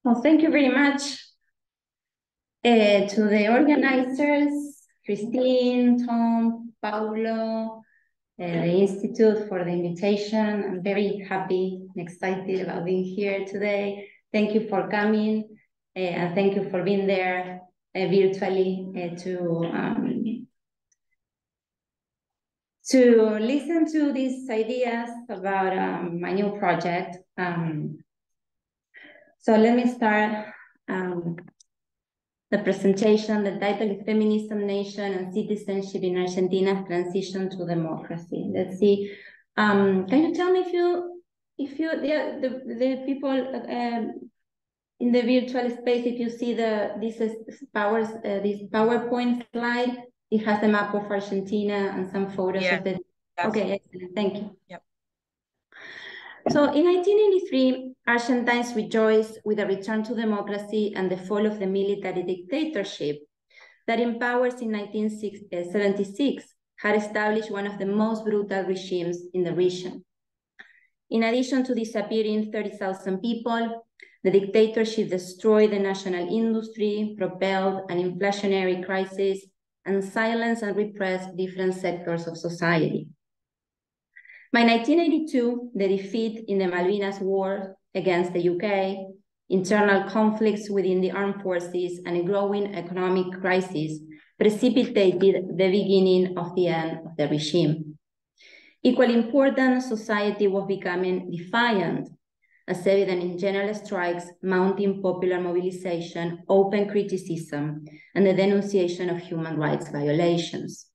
Well, thank you very much to the organizers, Christine, Tom, Paulo, the Institute for the invitation. I'm very happy and excited about being here today. Thank you for coming and thank you for being there virtually to listen to these ideas about my new project. So let me start the presentation. The title is Feminism, Nation, and Citizenship in Argentina's Transition to Democracy. Let's see. Can you tell me if the people in the virtual space, if you see this PowerPoint slide, it has a map of Argentina and some photos of the. Okay, excellent. Thank you. Yep. So in 1983, Argentines rejoiced with a return to democracy and the fall of the military dictatorship that in power in 1976 had established one of the most brutal regimes in the region. In addition to disappearing 30,000 people, the dictatorship destroyed the national industry, propelled an inflationary crisis, and silenced and repressed different sectors of society. By 1982, the defeat in the Malvinas War against the UK, internal conflicts within the armed forces, and a growing economic crisis precipitated the beginning of the end of the regime. Equally important, society was becoming defiant, as evident in general strikes, mounting popular mobilization, open criticism, and the denunciation of human rights violations.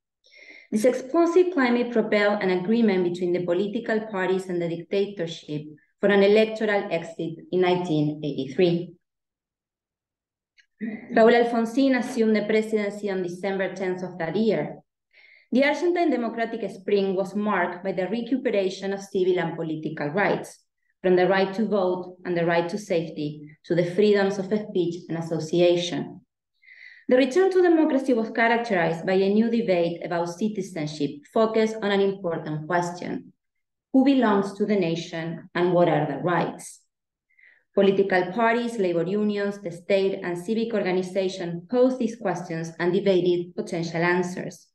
This explosive climate propelled an agreement between the political parties and the dictatorship for an electoral exit in 1983. Raúl Alfonsín assumed the presidency on December 10th of that year. The Argentine democratic spring was marked by the recuperation of civil and political rights, from the right to vote and the right to safety to the freedoms of speech and association. The return to democracy was characterized by a new debate about citizenship focused on an important question: who belongs to the nation and what are the rights? Political parties, labor unions, the state, and civic organizations posed these questions and debated potential answers.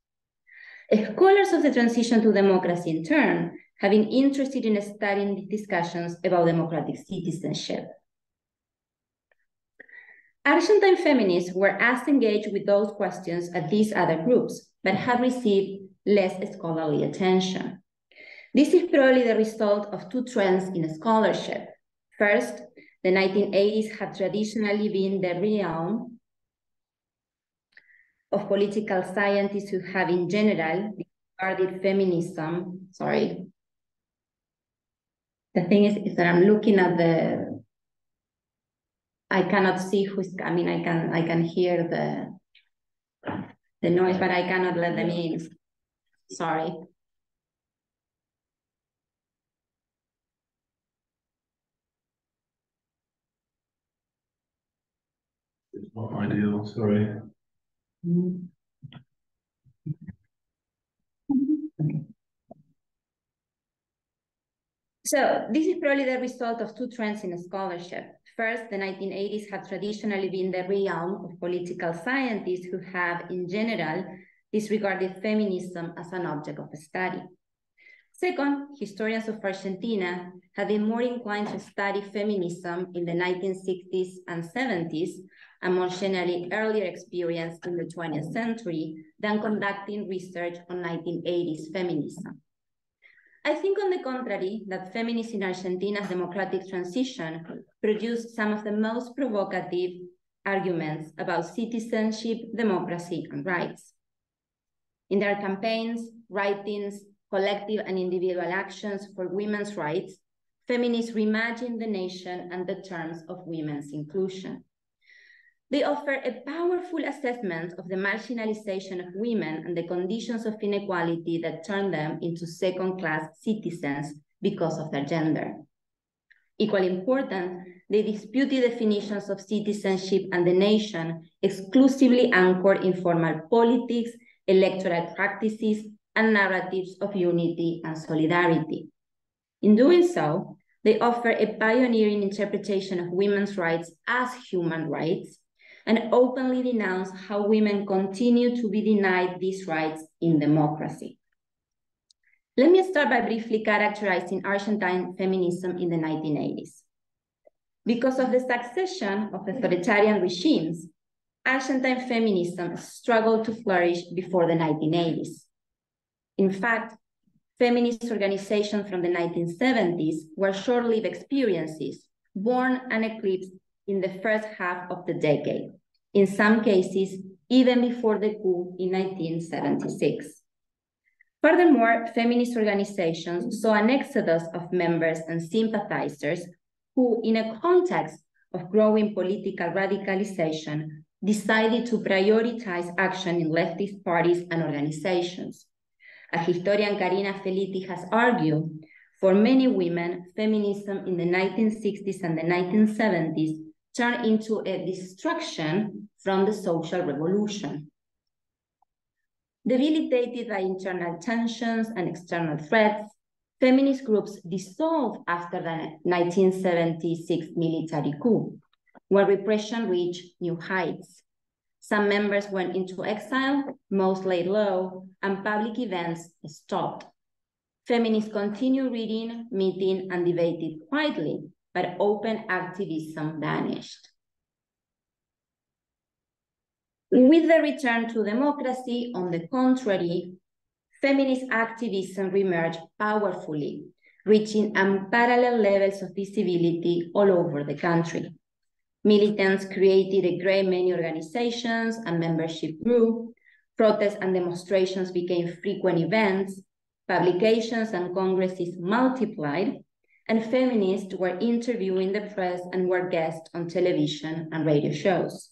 Scholars of the transition to democracy, in turn, have been interested in studying the discussions about democratic citizenship. Argentine feminists were as engaged with those questions as these other groups, but have received less scholarly attention. This is probably the result of two trends in scholarship. First, the 1980s had traditionally been the realm of political scientists who have in general regarded feminism. Sorry. The thing is that I'm looking at I cannot see who's coming. I can hear the noise, but I cannot let them in. Sorry. It's not ideal, sorry. Okay. So this is probably the result of two trends in scholarship. First, the 1980s had traditionally been the realm of political scientists who have, in general, disregarded feminism as an object of study. Second, historians of Argentina have been more inclined to study feminism in the 1960s and 70s, a more generally earlier experience in the 20th century, than conducting research on 1980s feminism. I think, on the contrary, that feminists in Argentina's democratic transition produced some of the most provocative arguments about citizenship, democracy, and rights. In their campaigns, writings, collective and individual actions for women's rights, feminists reimagine the nation and the terms of women's inclusion. They offer a powerful assessment of the marginalization of women and the conditions of inequality that turn them into second-class citizens because of their gender. Equally important, they dispute the definitions of citizenship and the nation exclusively anchored in formal politics, electoral practices, and narratives of unity and solidarity. In doing so, They offer a pioneering interpretation of women's rights as human rights and openly denounce how women continue to be denied these rights in democracy. Let me start by briefly characterizing Argentine feminism in the 1980s. Because of the succession of authoritarian regimes, Argentine feminism struggled to flourish before the 1980s. In fact, feminist organizations from the 1970s were short-lived experiences, born and eclipsed in the first half of the decade, in some cases, even before the coup in 1976. Furthermore, feminist organizations saw an exodus of members and sympathizers who, in a context of growing political radicalization, decided to prioritize action in leftist parties and organizations. As historian Karina Felitti has argued, for many women, feminism in the 1960s and the 1970s turned into a distraction from the social revolution. Debilitated by internal tensions and external threats, feminist groups dissolved after the 1976 military coup, where repression reached new heights. Some members went into exile, most laid low, and public events stopped. Feminists continued reading, meeting, and debated quietly, but open activism vanished. With the return to democracy, on the contrary, feminist activism reemerged powerfully, reaching unparalleled levels of visibility all over the country. Militants created a great many organizations and membership grew. Protests and demonstrations became frequent events. Publications and congresses multiplied, and feminists were interviewing the press and were guests on television and radio shows.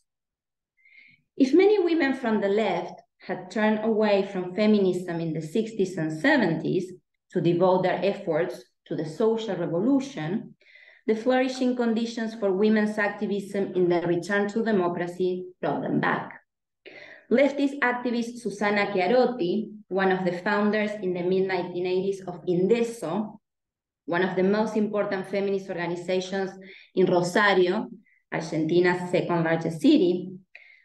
If many women from the left had turned away from feminism in the 60s and 70s to devote their efforts to the social revolution, the flourishing conditions for women's activism in the return to democracy brought them back. Leftist activist Susana Chiarotti, one of the founders in the mid-1980s of Indeso, one of the most important feminist organizations in Rosario, Argentina's second largest city,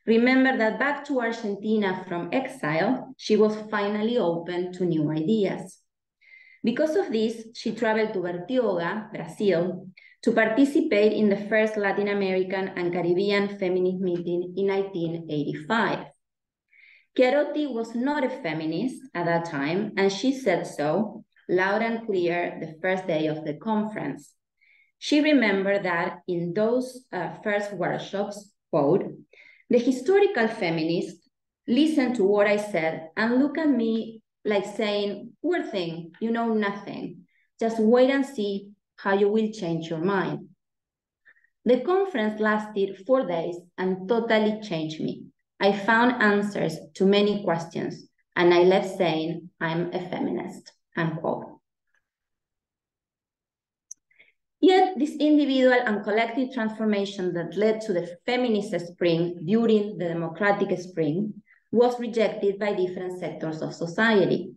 remembered that back to Argentina from exile, she was finally open to new ideas. Because of this, she traveled to Bertioga, Brazil, to participate in the first Latin American and Caribbean feminist meeting in 1985. Chiarotti was not a feminist at that time, and she said so loud and clear the first day of the conference. She remembered that in those first workshops, quote, "The historical feminists listened to what I said and looked at me like saying, poor thing, you know nothing. Just wait and see how you will change your mind." The conference lasted 4 days and totally changed me. I found answers to many questions, and I left saying, I'm a feminist, unquote. Yet this individual and collective transformation that led to the feminist spring during the democratic spring was rejected by different sectors of society.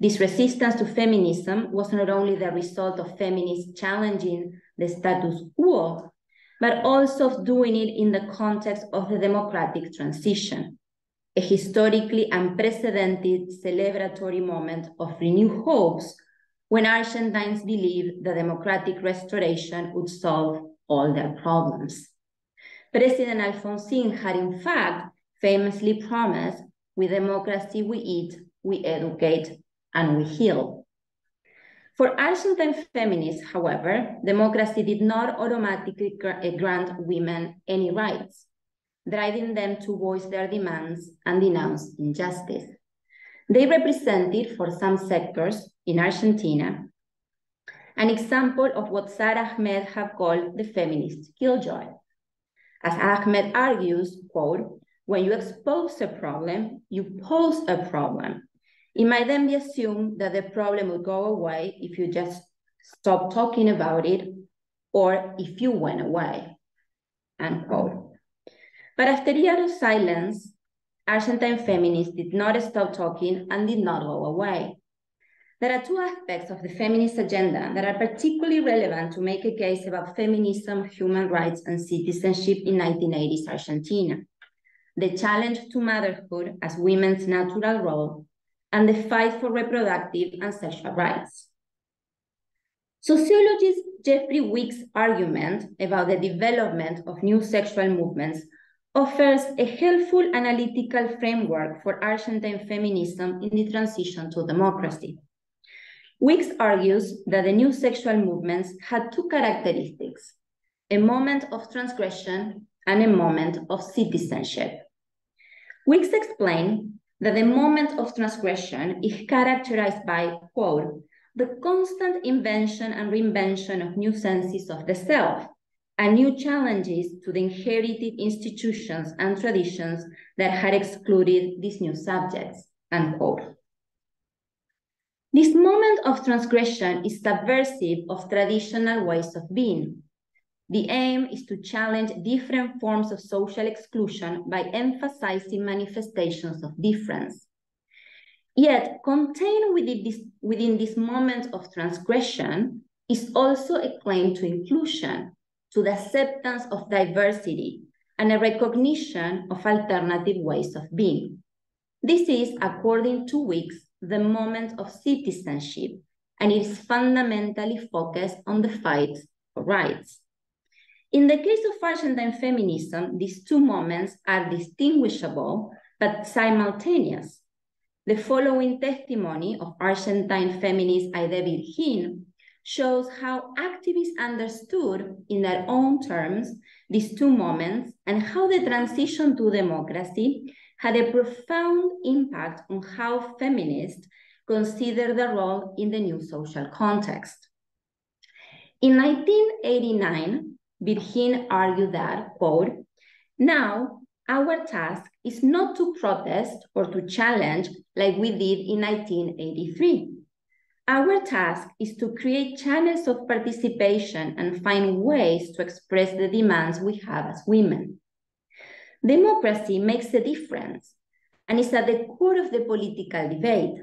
This resistance to feminism was not only the result of feminists challenging the status quo, but also of doing it in the context of the democratic transition, a historically unprecedented celebratory moment of renewed hopes when Argentines believed the democratic restoration would solve all their problems. President Alfonsín had in fact famously promised, "With democracy we eat, we educate, and we heal." For Argentine feminists, however, democracy did not automatically grant women any rights, driving them to voice their demands and denounce injustice. They represented, for some sectors in Argentina, an example of what Sara Ahmed have called the feminist killjoy. As Ahmed argues, quote, "When you expose a problem, you pose a problem. It might then be assumed that the problem will go away if you just stop talking about it or if you went away," unquote. But after years of silence, Argentine feminists did not stop talking and did not go away. There are two aspects of the feminist agenda that are particularly relevant to make a case about feminism, human rights, and citizenship in 1980s Argentina: the challenge to motherhood as women's natural role, and the fight for reproductive and sexual rights. Sociologist Jeffrey Wick's argument about the development of new sexual movements offers a helpful analytical framework for Argentine feminism in the transition to democracy. Wicks argues that the new sexual movements had two characteristics: a moment of transgression and a moment of citizenship. Wicks explained that the moment of transgression is characterized by, quote, the constant invention and reinvention of new senses of the self and new challenges to the inherited institutions and traditions that had excluded these new subjects, unquote. This moment of transgression is subversive of traditional ways of being. The aim is to challenge different forms of social exclusion by emphasizing manifestations of difference. Yet, contained within this moment of transgression is also a claim to inclusion, to the acceptance of diversity, and a recognition of alternative ways of being. This is, according to Wicks, the moment of citizenship, and it is fundamentally focused on the fight for rights. In the case of Argentine feminism, these two moments are distinguishable but simultaneous. The following testimony of Argentine feminist Aide Virgin shows how activists understood in their own terms these two moments and how the transition to democracy had a profound impact on how feminists consider their role in the new social context. In 1989, Virgin argued that, quote, now our task is not to protest or to challenge like we did in 1983. Our task is to create channels of participation and find ways to express the demands we have as women. Democracy makes a difference and is at the core of the political debate.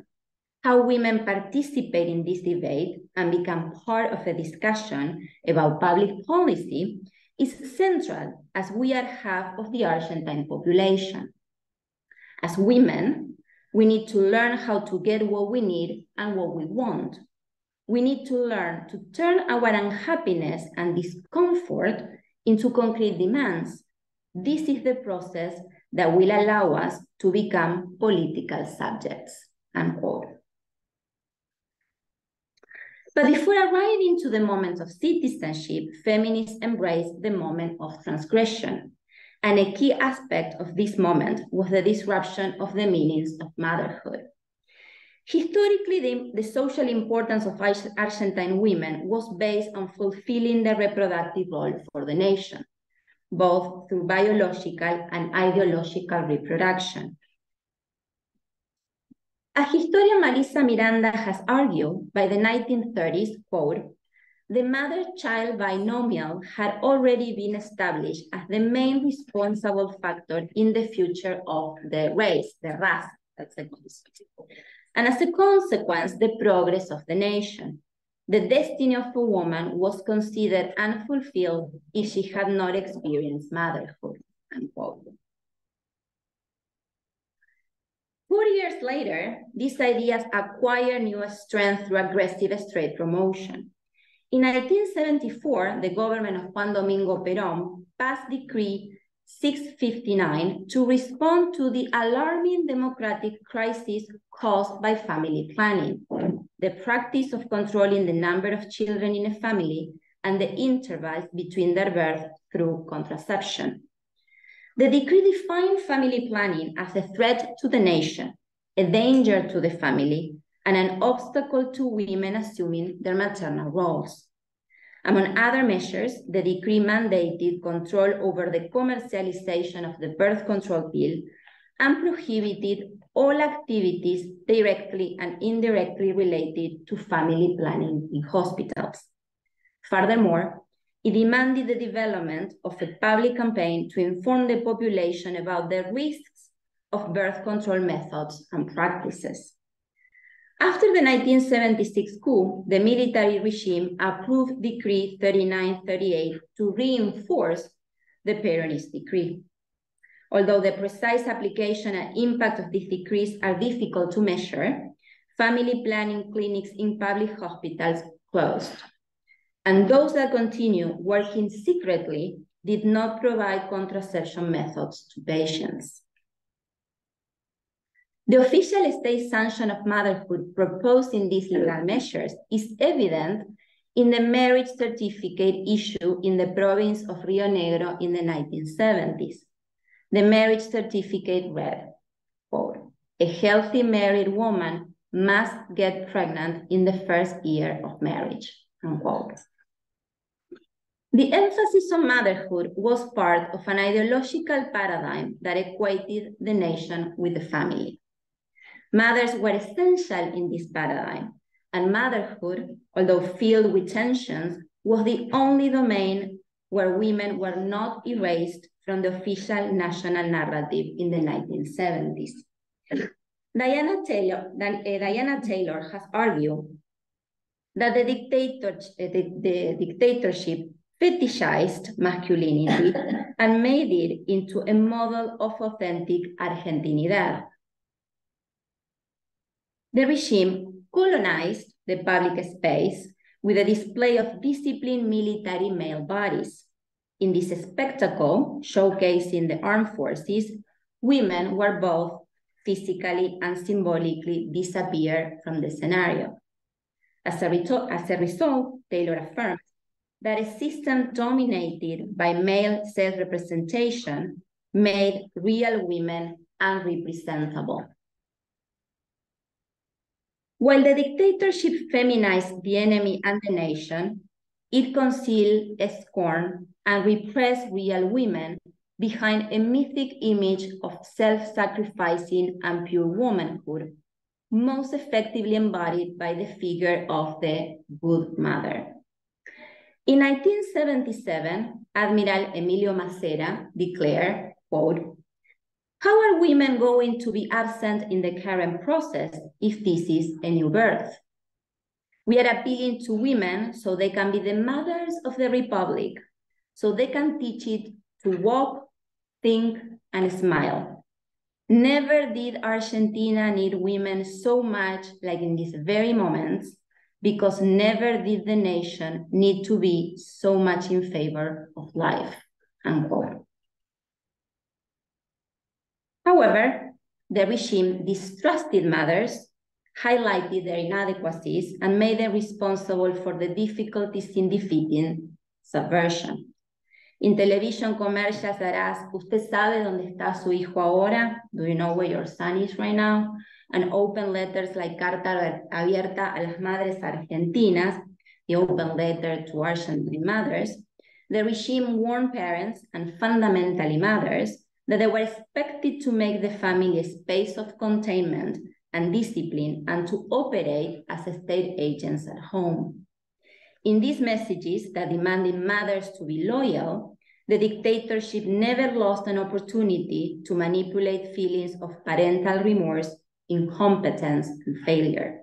How women participate in this debate and become part of a discussion about public policy is central, as we are half of the Argentine population. As women, we need to learn how to get what we need and what we want. We need to learn to turn our unhappiness and discomfort into concrete demands. This is the process that will allow us to become political subjects, unquote. But before arriving to the moment of citizenship, feminists embraced the moment of transgression. And a key aspect of this moment was the disruption of the meanings of motherhood. Historically, the social importance of Argentine women was based on fulfilling the reproductive role for the nation, both through biological and ideological reproduction. As historian Marisa Miranda has argued, by the 1930s, quote, the mother-child binomial had already been established as the main responsible factor in the future of the race, the raza, that's a and as a consequence, the progress of the nation. The destiny of a woman was considered unfulfilled if she had not experienced motherhood, unquote. 4 years later, these ideas acquire new strength through aggressive straight promotion. In 1974, the government of Juan Domingo Perón passed Decree 659 to respond to the alarming democratic crisis caused by family planning, the practice of controlling the number of children in a family and the intervals between their birth through contraception. The decree defined family planning as a threat to the nation, a danger to the family, and an obstacle to women assuming their maternal roles. Among other measures, the decree mandated control over the commercialization of the birth control pill and prohibited all activities directly and indirectly related to family planning in hospitals. Furthermore, it demanded the development of a public campaign to inform the population about the risks of birth control methods and practices. After the 1976 coup, the military regime approved Decree 3938 to reinforce the Peronist decree. Although the precise application and impact of these decrees are difficult to measure, family planning clinics in public hospitals closed. And those that continue working secretly did not provide contraception methods to patients. The official state sanction of motherhood proposed in these legal measures is evident in the marriage certificate issued in the province of Rio Negro in the 1970s. The marriage certificate read, quote, "A healthy married woman must get pregnant in the first year of marriage," unquote. The emphasis on motherhood was part of an ideological paradigm that equated the nation with the family. Mothers were essential in this paradigm, and motherhood, although filled with tensions, was the only domain where women were not erased from the official national narrative in the 1970s. Diana Taylor has argued that the dictatorship fetishized masculinity and made it into a model of authentic Argentinidad. The regime colonized the public space with a display of disciplined military male bodies. In this spectacle, showcasing the armed forces, women were both physically and symbolically disappeared from the scenario. As a result, Taylor affirmed that a system dominated by male self-representation made real women unrepresentable. While the dictatorship feminized the enemy and the nation, it concealed, scorned, and repressed real women behind a mythic image of self-sacrificing and pure womanhood, most effectively embodied by the figure of the good mother. In 1977, Admiral Emilio Macera declared, quote, "How are women going to be absent in the current process if this is a new birth? We are appealing to women so they can be the mothers of the Republic, so they can teach it to walk, think, and smile. Never did Argentina need women so much like in these very moments, because never did the nation need to be so much in favor of life," unquote. However, the regime distrusted mothers, highlighted their inadequacies, and made them responsible for the difficulties in defeating subversion. In television commercials darás, "¿Usted sabe dónde está su hijo ahora? Do you know where your son is right now?" And open letters like Carta Abierta a las Madres Argentinas, the open letter to Argentine mothers, the regime warned parents, and fundamentally mothers, that they were expected to make the family a space of containment and discipline and to operate as state agents at home. In these messages that demanded mothers to be loyal, the dictatorship never lost an opportunity to manipulate feelings of parental remorse, incompetence, and failure.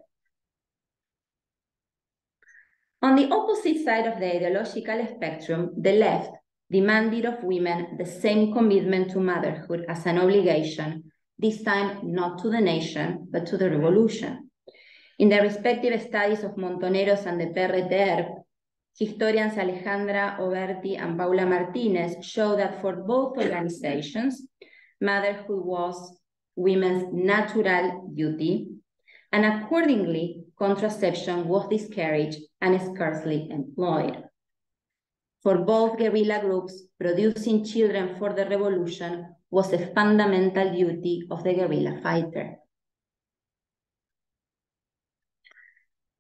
On the opposite side of the ideological spectrum, the left demanded of women the same commitment to motherhood as an obligation, this time not to the nation, but to the revolution. In the respective studies of Montoneros and the PRTR, historians Alejandra Oberti and Paula Martinez show that for both organizations, motherhood was women's natural duty, and accordingly, contraception was discouraged and scarcely employed. For both guerrilla groups, producing children for the revolution was a fundamental duty of the guerrilla fighter.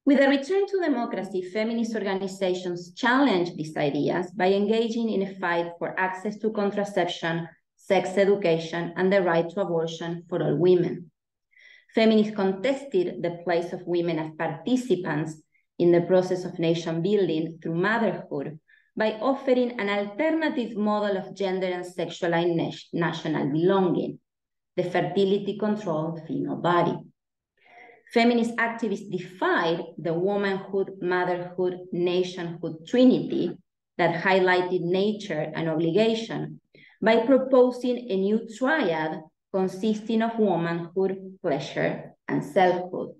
With a return to democracy, feminist organizations challenged these ideas by engaging in a fight for access to contraception, sex education, and the right to abortion for all women. Feminists contested the place of women as participants in the process of nation building through motherhood by offering an alternative model of gender and sexualized national belonging, the fertility-controlled female body. Feminist activists defied the womanhood, motherhood, nationhood trinity that highlighted nature and obligation by proposing a new triad consisting of womanhood, pleasure, and selfhood.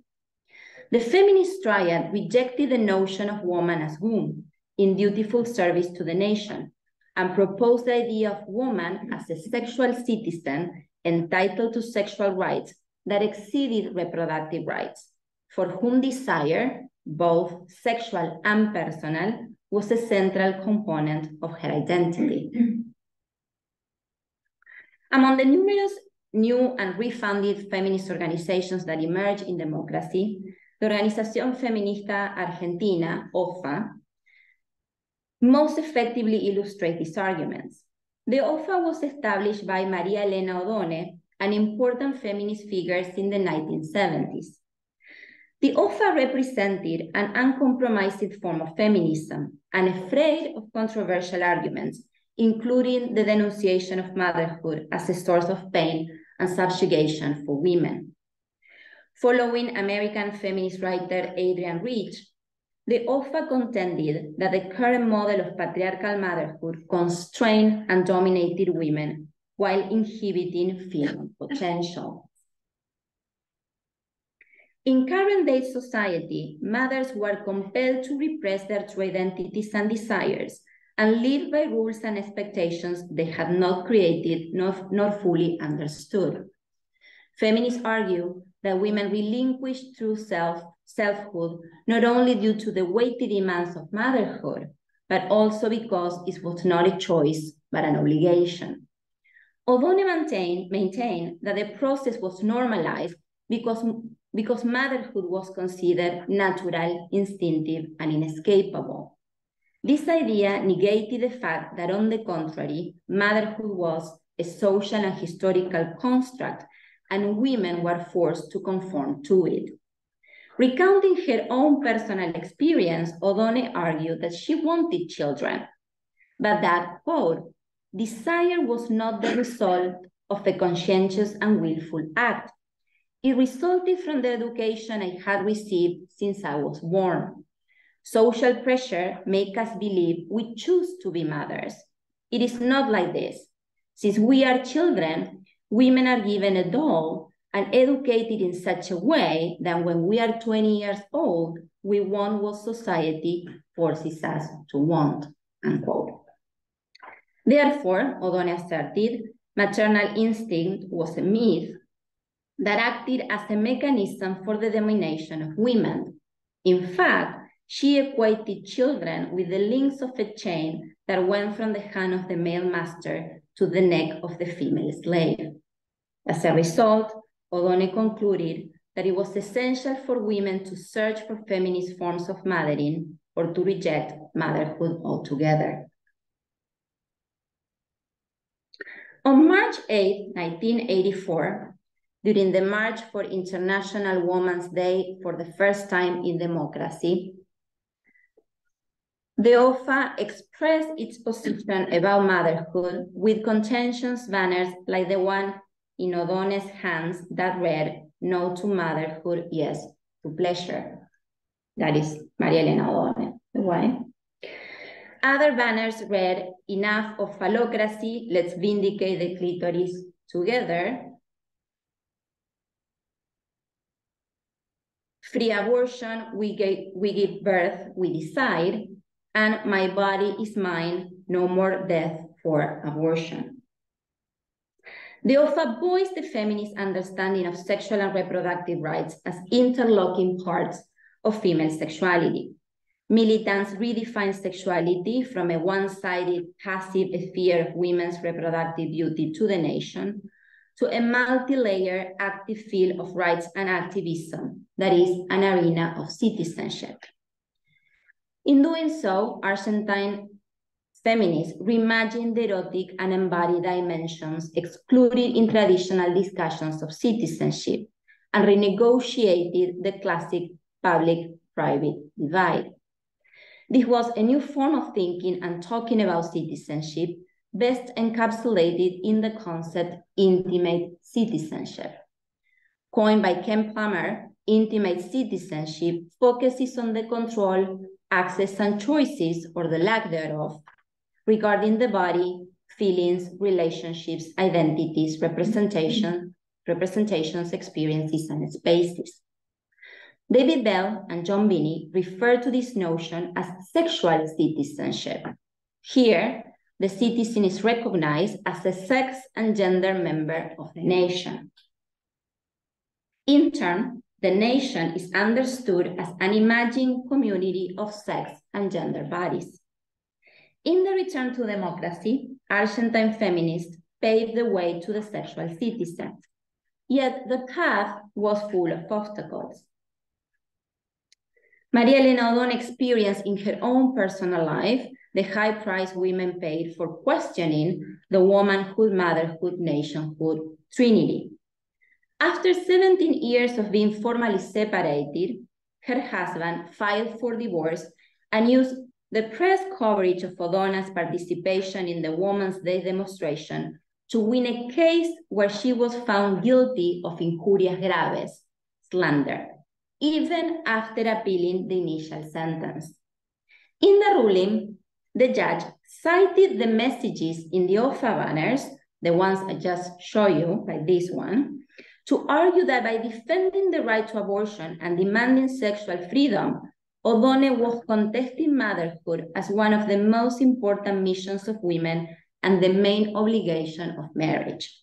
The feminist triad rejected the notion of woman as womb in dutiful service to the nation and proposed the idea of woman as a sexual citizen entitled to sexual rights that exceeded reproductive rights, for whom desire, both sexual and personal, was a central component of her identity. Among the numerous new and refounded feminist organizations that emerged in democracy, the Organización Feminista Argentina, OFA, most effectively illustrate these arguments. The OFA was established by Maria Elena Odone, an important feminist figure in the 1970s. The OFA represented an uncompromised form of feminism, unafraid of controversial arguments, including the denunciation of motherhood as a source of pain and subjugation for women. Following American feminist writer Adrienne Rich, the OFA contended that the current model of patriarchal motherhood constrained and dominated women while inhibiting female potential. In current-day society, mothers were compelled to repress their true identities and desires and live by rules and expectations they had not created nor fully understood. Feminists argue that women relinquished true selfhood not only due to the weighty demands of motherhood, but also because it was not a choice, but an obligation. Odone maintained that the process was normalized because motherhood was considered natural, instinctive, and inescapable. This idea negated the fact that, on the contrary, motherhood was a social and historical construct, and women were forced to conform to it. Recounting her own personal experience, Odone argued that she wanted children, but that, quote, desire was not the result of a conscientious and willful act. It resulted from the education I had received since I was born. Social pressure makes us believe we choose to be mothers. It is not like this. Since we are children, women are given a doll and educated in such a way that when we are 20 years old, we want what society forces us to want, unquote. Therefore, Odone asserted, maternal instinct was a myth that acted as a mechanism for the domination of women. In fact, she equated children with the links of a chain that went from the hand of the male master to the neck of the female slave. As a result, Odone concluded that it was essential for women to search for feminist forms of mothering or to reject motherhood altogether. On March 8, 1984, during the March for International Women's Day for the first time in democracy, the OFA expressed its position about motherhood with contentious banners like the one in Odone's hands that read, "No to motherhood, yes to pleasure." That is Maria Elena Odone. Why? Other banners read, "Enough of phallocracy, let's vindicate the clitoris together." "Free abortion, we give birth, we decide." And "My body is mine, no more death for abortion." The OFA voiced the feminist understanding of sexual and reproductive rights as interlocking parts of female sexuality. Militants redefined sexuality from a one-sided passive sphere of women's reproductive duty to the nation to a multi-layered active field of rights and activism that is an arena of citizenship. In doing so, Argentine feminists reimagined the erotic and embodied dimensions excluded in traditional discussions of citizenship and renegotiated the classic public-private divide. This was a new form of thinking and talking about citizenship, best encapsulated in the concept intimate citizenship. Coined by Ken Plummer, intimate citizenship focuses on the control, access, and choices, or the lack thereof, regarding the body, feelings, relationships, identities, representations, experiences, and spaces. David Bell and John Binney refer to this notion as sexual citizenship. Here, the citizen is recognized as a sex and gender member of the nation. In turn, the nation is understood as an imagined community of sex and gender bodies. In the return to democracy, Argentine feminists paved the way to the sexual citizen, yet the path was full of obstacles. Maria Elena Odone experienced in her own personal life the high price women paid for questioning the womanhood, motherhood, nationhood trinity. After 17 years of being formally separated, her husband filed for divorce and used the press coverage of Odona's participation in the Women's Day demonstration to win a case where she was found guilty of injurias graves, slander, even after appealing the initial sentence. In the ruling, the judge cited the messages in the OFA banners, the ones I just showed you, like this one, to argue that by defending the right to abortion and demanding sexual freedom, Odone was contesting motherhood as one of the most important missions of women and the main obligation of marriage.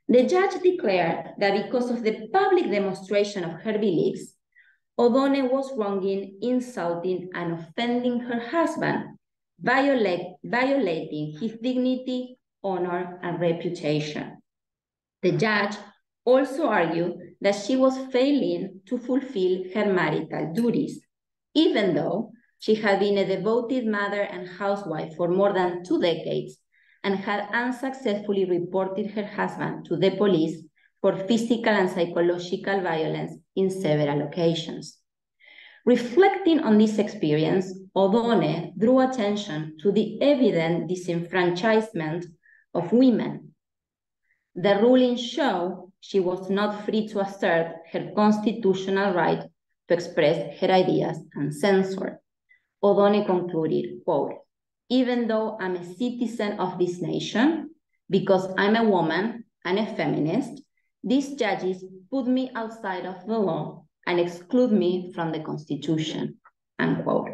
The judge declared that because of the public demonstration of her beliefs, Odone was wronging, insulting, and offending her husband, violating his dignity, honor, and reputation. The judge also argued that she was failing to fulfill her marital duties, even though she had been a devoted mother and housewife for more than 2 decades and had unsuccessfully reported her husband to the police for physical and psychological violence in several occasions. Reflecting on this experience, Odone drew attention to the evident disenfranchisement of women. The ruling showed she was not free to assert her constitutional right to express her ideas uncensored. Odone concluded, quote, "Even though I'm a citizen of this nation, because I'm a woman and a feminist, these judges put me outside of the law and exclude me from the Constitution," unquote.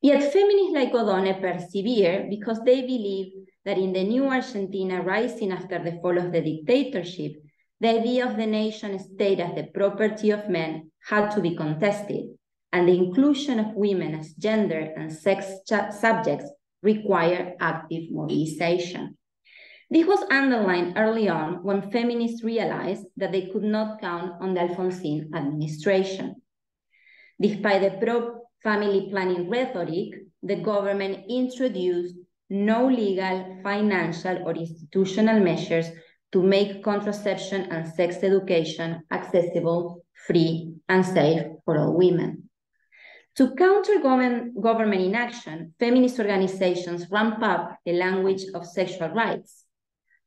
Yet feminists like Odone persevere because they believe that in the new Argentina rising after the fall of the dictatorship, the idea of the nation state as the property of men had to be contested, and the inclusion of women as gender and sex subjects require active mobilization. This was underlined early on when feminists realized that they could not count on the Alfonsín administration. Despite the pro-family planning rhetoric, the government introduced no legal, financial, or institutional measures to make contraception and sex education accessible, free, and safe for all women. To counter government inaction, feminist organizations ramp up the language of sexual rights.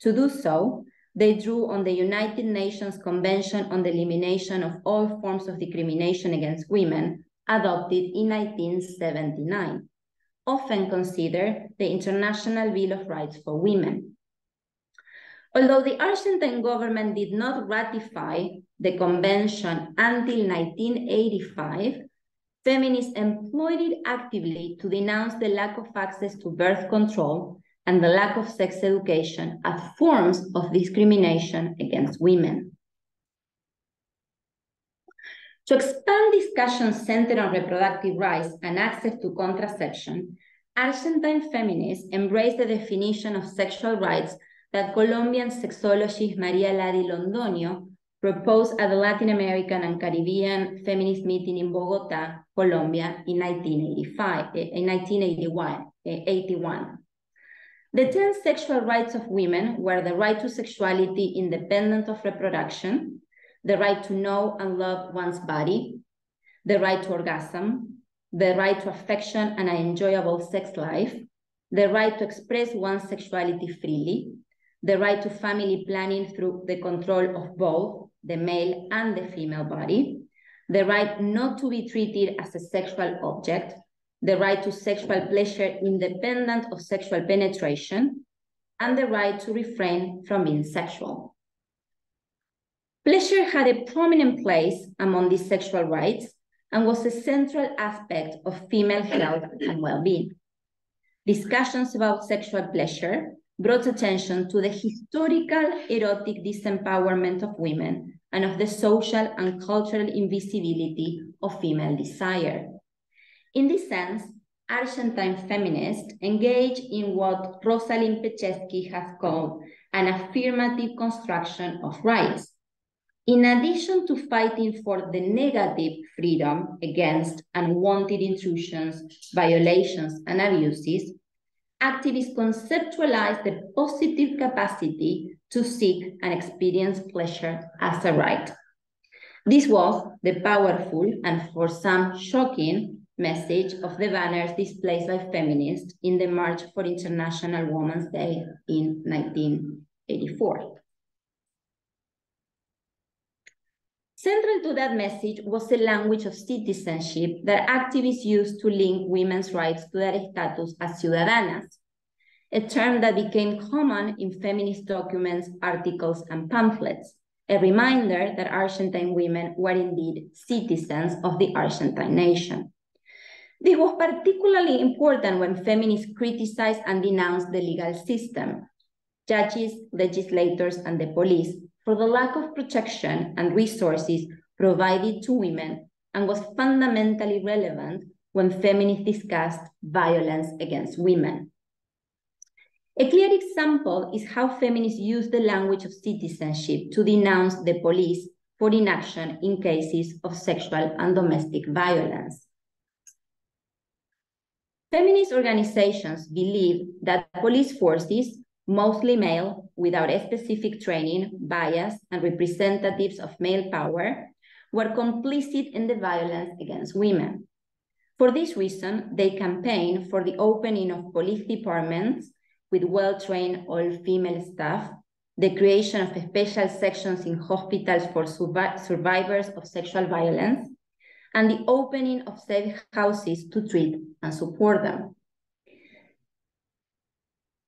To do so, they drew on the United Nations Convention on the Elimination of All Forms of Discrimination Against Women, adopted in 1979, often considered the International Bill of Rights for Women. Although the Argentine government did not ratify the convention until 1985, feminists employed it actively to denounce the lack of access to birth control and the lack of sex education as forms of discrimination against women. To expand discussions centered on reproductive rights and access to contraception, Argentine feminists embraced the definition of sexual rights that Colombian sexologist María Ladi Londoño proposed at the Latin American and Caribbean Feminist Meeting in Bogotá, Colombia in 1981. The 10 sexual rights of women were the right to sexuality independent of reproduction, the right to know and love one's body, the right to orgasm, the right to affection and an enjoyable sex life, the right to express one's sexuality freely, the right to family planning through the control of both the male and the female body, the right not to be treated as a sexual object, the right to sexual pleasure independent of sexual penetration, and the right to refrain from being sexual. Pleasure had a prominent place among these sexual rights and was a central aspect of female health and well-being. Discussions about sexual pleasure brought attention to the historical erotic disempowerment of women and of the social and cultural invisibility of female desire. In this sense, Argentine feminists engage in what Rosalind Pecheski has called an affirmative construction of rights. In addition to fighting for the negative freedom against unwanted intrusions, violations, and abuses, activists conceptualize the positive capacity to seek and experience pleasure as a right. This was the powerful and for some shocking message of the banners displayed by feminists in the March for International Women's Day in 1984. Central to that message was the language of citizenship that activists used to link women's rights to their status as ciudadanas, a term that became common in feminist documents, articles, and pamphlets, a reminder that Argentine women were indeed citizens of the Argentine nation. This was particularly important when feminists criticized and denounced the legal system, judges, legislators, and the police for the lack of protection and resources provided to women, and was fundamentally relevant when feminists discussed violence against women. A clear example is how feminists use the language of citizenship to denounce the police for inaction in cases of sexual and domestic violence. Feminist organizations believe that police forces, mostly male, without a specific training, bias, and representatives of male power, were complicit in the violence against women. For this reason, they campaigned for the opening of police departments with well-trained all-female staff, the creation of special sections in hospitals for survivors of sexual violence, and the opening of safe houses to treat and support them.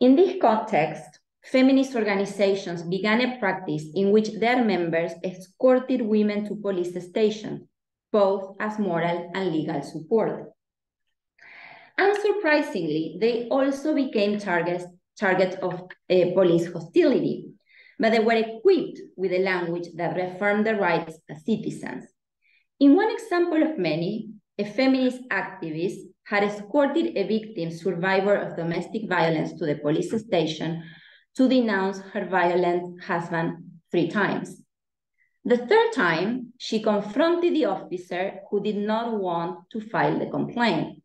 In this context, feminist organizations began a practice in which their members escorted women to police stations, both as moral and legal support. Unsurprisingly, they also became targets of police hostility, but they were equipped with a language that reaffirmed their rights as citizens. In one example of many, a feminist activist had escorted a victim survivor of domestic violence to the police station to denounce her violent husband 3 times. The 3rd time, she confronted the officer who did not want to file the complaint.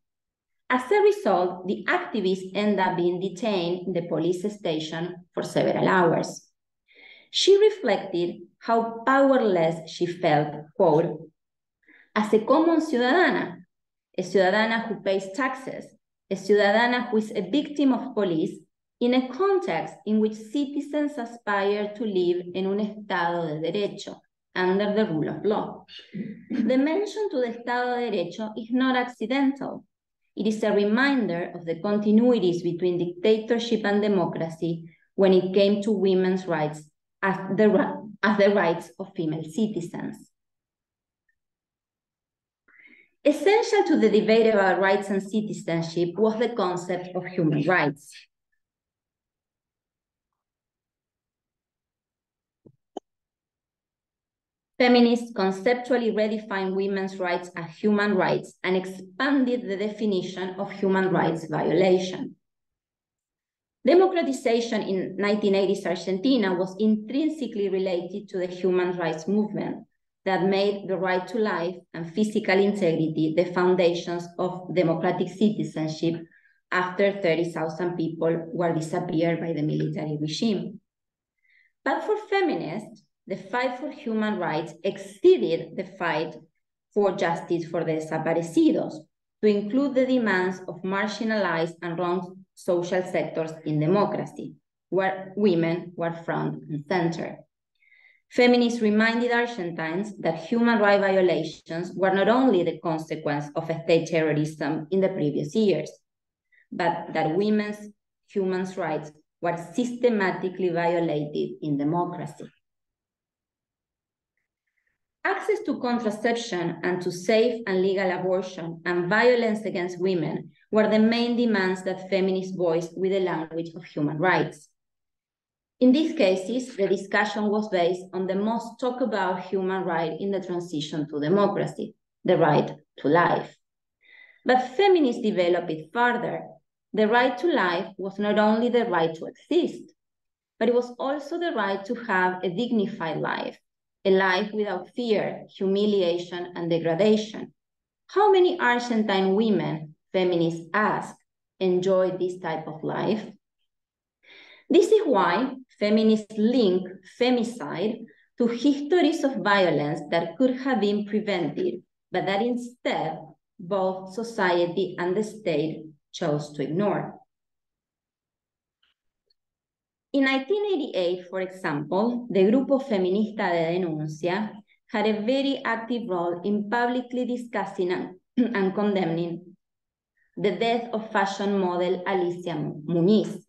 As a result, the activist ended up being detained in the police station for several hours. She reflected how powerless she felt, quote, as a common ciudadana, a ciudadana who pays taxes, a ciudadana who is a victim of police, in a context in which citizens aspire to live in un Estado de Derecho, under the rule of law. The mention to the Estado de Derecho is not accidental. It is a reminder of the continuities between dictatorship and democracy when it came to women's rights as the rights of female citizens. Essential to the debate about rights and citizenship was the concept of human rights. Feminists conceptually redefined women's rights as human rights and expanded the definition of human rights violation. Democratization in 1980s Argentina was intrinsically related to the human rights movement that made the right to life and physical integrity the foundations of democratic citizenship after 30,000 people were disappeared by the military regime. But for feminists, the fight for human rights exceeded the fight for justice for the desaparecidos, to include the demands of marginalized and wronged social sectors in democracy, where women were front and center. Feminists reminded Argentines that human rights violations were not only the consequence of state terrorism in the previous years, but that women's human rights were systematically violated in democracy. Access to contraception and to safe and legal abortion and violence against women were the main demands that feminists voiced with the language of human rights. In these cases, the discussion was based on the most talked about human right in the transition to democracy, the right to life. But feminists developed it further. The right to life was not only the right to exist, but it was also the right to have a dignified life, a life without fear, humiliation, and degradation. How many Argentine women, feminists ask, enjoy this type of life? This is why feminists link femicide to histories of violence that could have been prevented, but that instead both society and the state chose to ignore. In 1988, for example, the Grupo Feminista de Denuncia had a very active role in publicly discussing and condemning the death of fashion model Alicia Muñiz.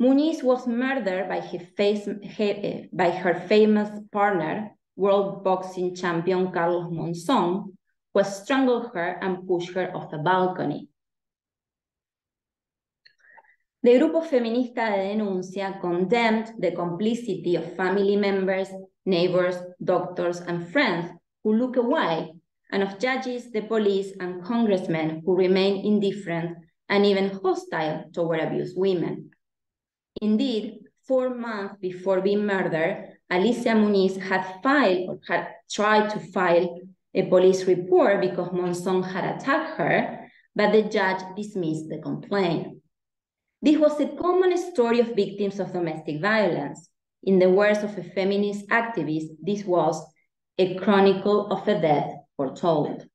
Muñiz was murdered by her famous partner, world boxing champion Carlos Monzón, who strangled her and pushed her off a balcony. The Grupo Feminista de Denuncia condemned the complicity of family members, neighbors, doctors, and friends who look away, and of judges, the police, and congressmen who remain indifferent and even hostile toward abused women. Indeed, 4 months before being murdered, Alicia Muñiz had tried to file a police report because Monzón had attacked her, but the judge dismissed the complaint. This was a common story of victims of domestic violence. In the words of a feminist activist, this was a chronicle of a death foretold.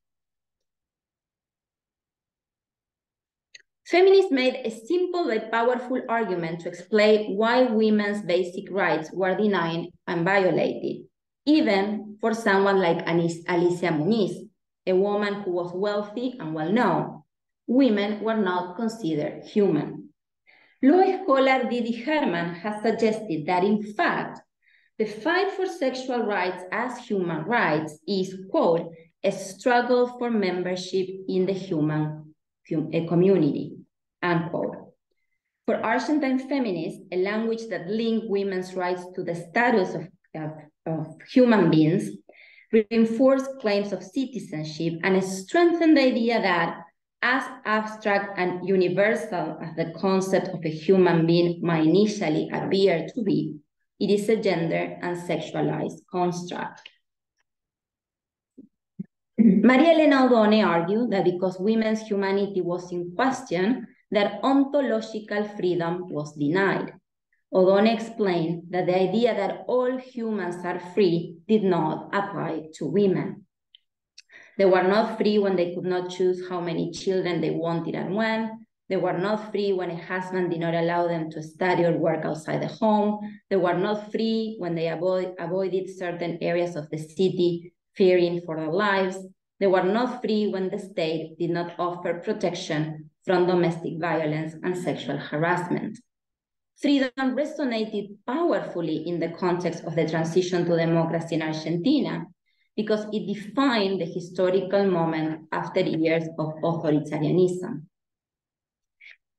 Feminists made a simple but powerful argument to explain why women's basic rights were denied and violated, even for someone like Alicia Muñiz, a woman who was wealthy and well-known. Women were not considered human. Law scholar Didi Herman has suggested that, in fact, the fight for sexual rights as human rights is, quote, a struggle for membership in the human community, unquote. For Argentine feminists, a language that linked women's rights to the status of human beings reinforced claims of citizenship and strengthened the idea that, as abstract and universal as the concept of a human being might initially appear to be, it is a gender and sexualized construct. Maria Elena Odone argued that because women's humanity was in question, that ontological freedom was denied. Odone explained that the idea that all humans are free did not apply to women. They were not free when they could not choose how many children they wanted and when. They were not free when a husband did not allow them to study or work outside the home. They were not free when they avoided certain areas of the city, fearing for their lives. They were not free when the state did not offer protection from domestic violence and sexual harassment. Freedom resonated powerfully in the context of the transition to democracy in Argentina, because it defined the historical moment after years of authoritarianism.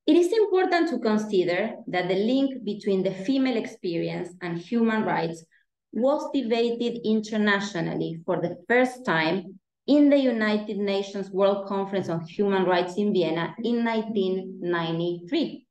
It is important to consider that the link between the female experience and human rights was debated internationally for the first time in the United Nations World Conference on Human Rights in Vienna in 1993.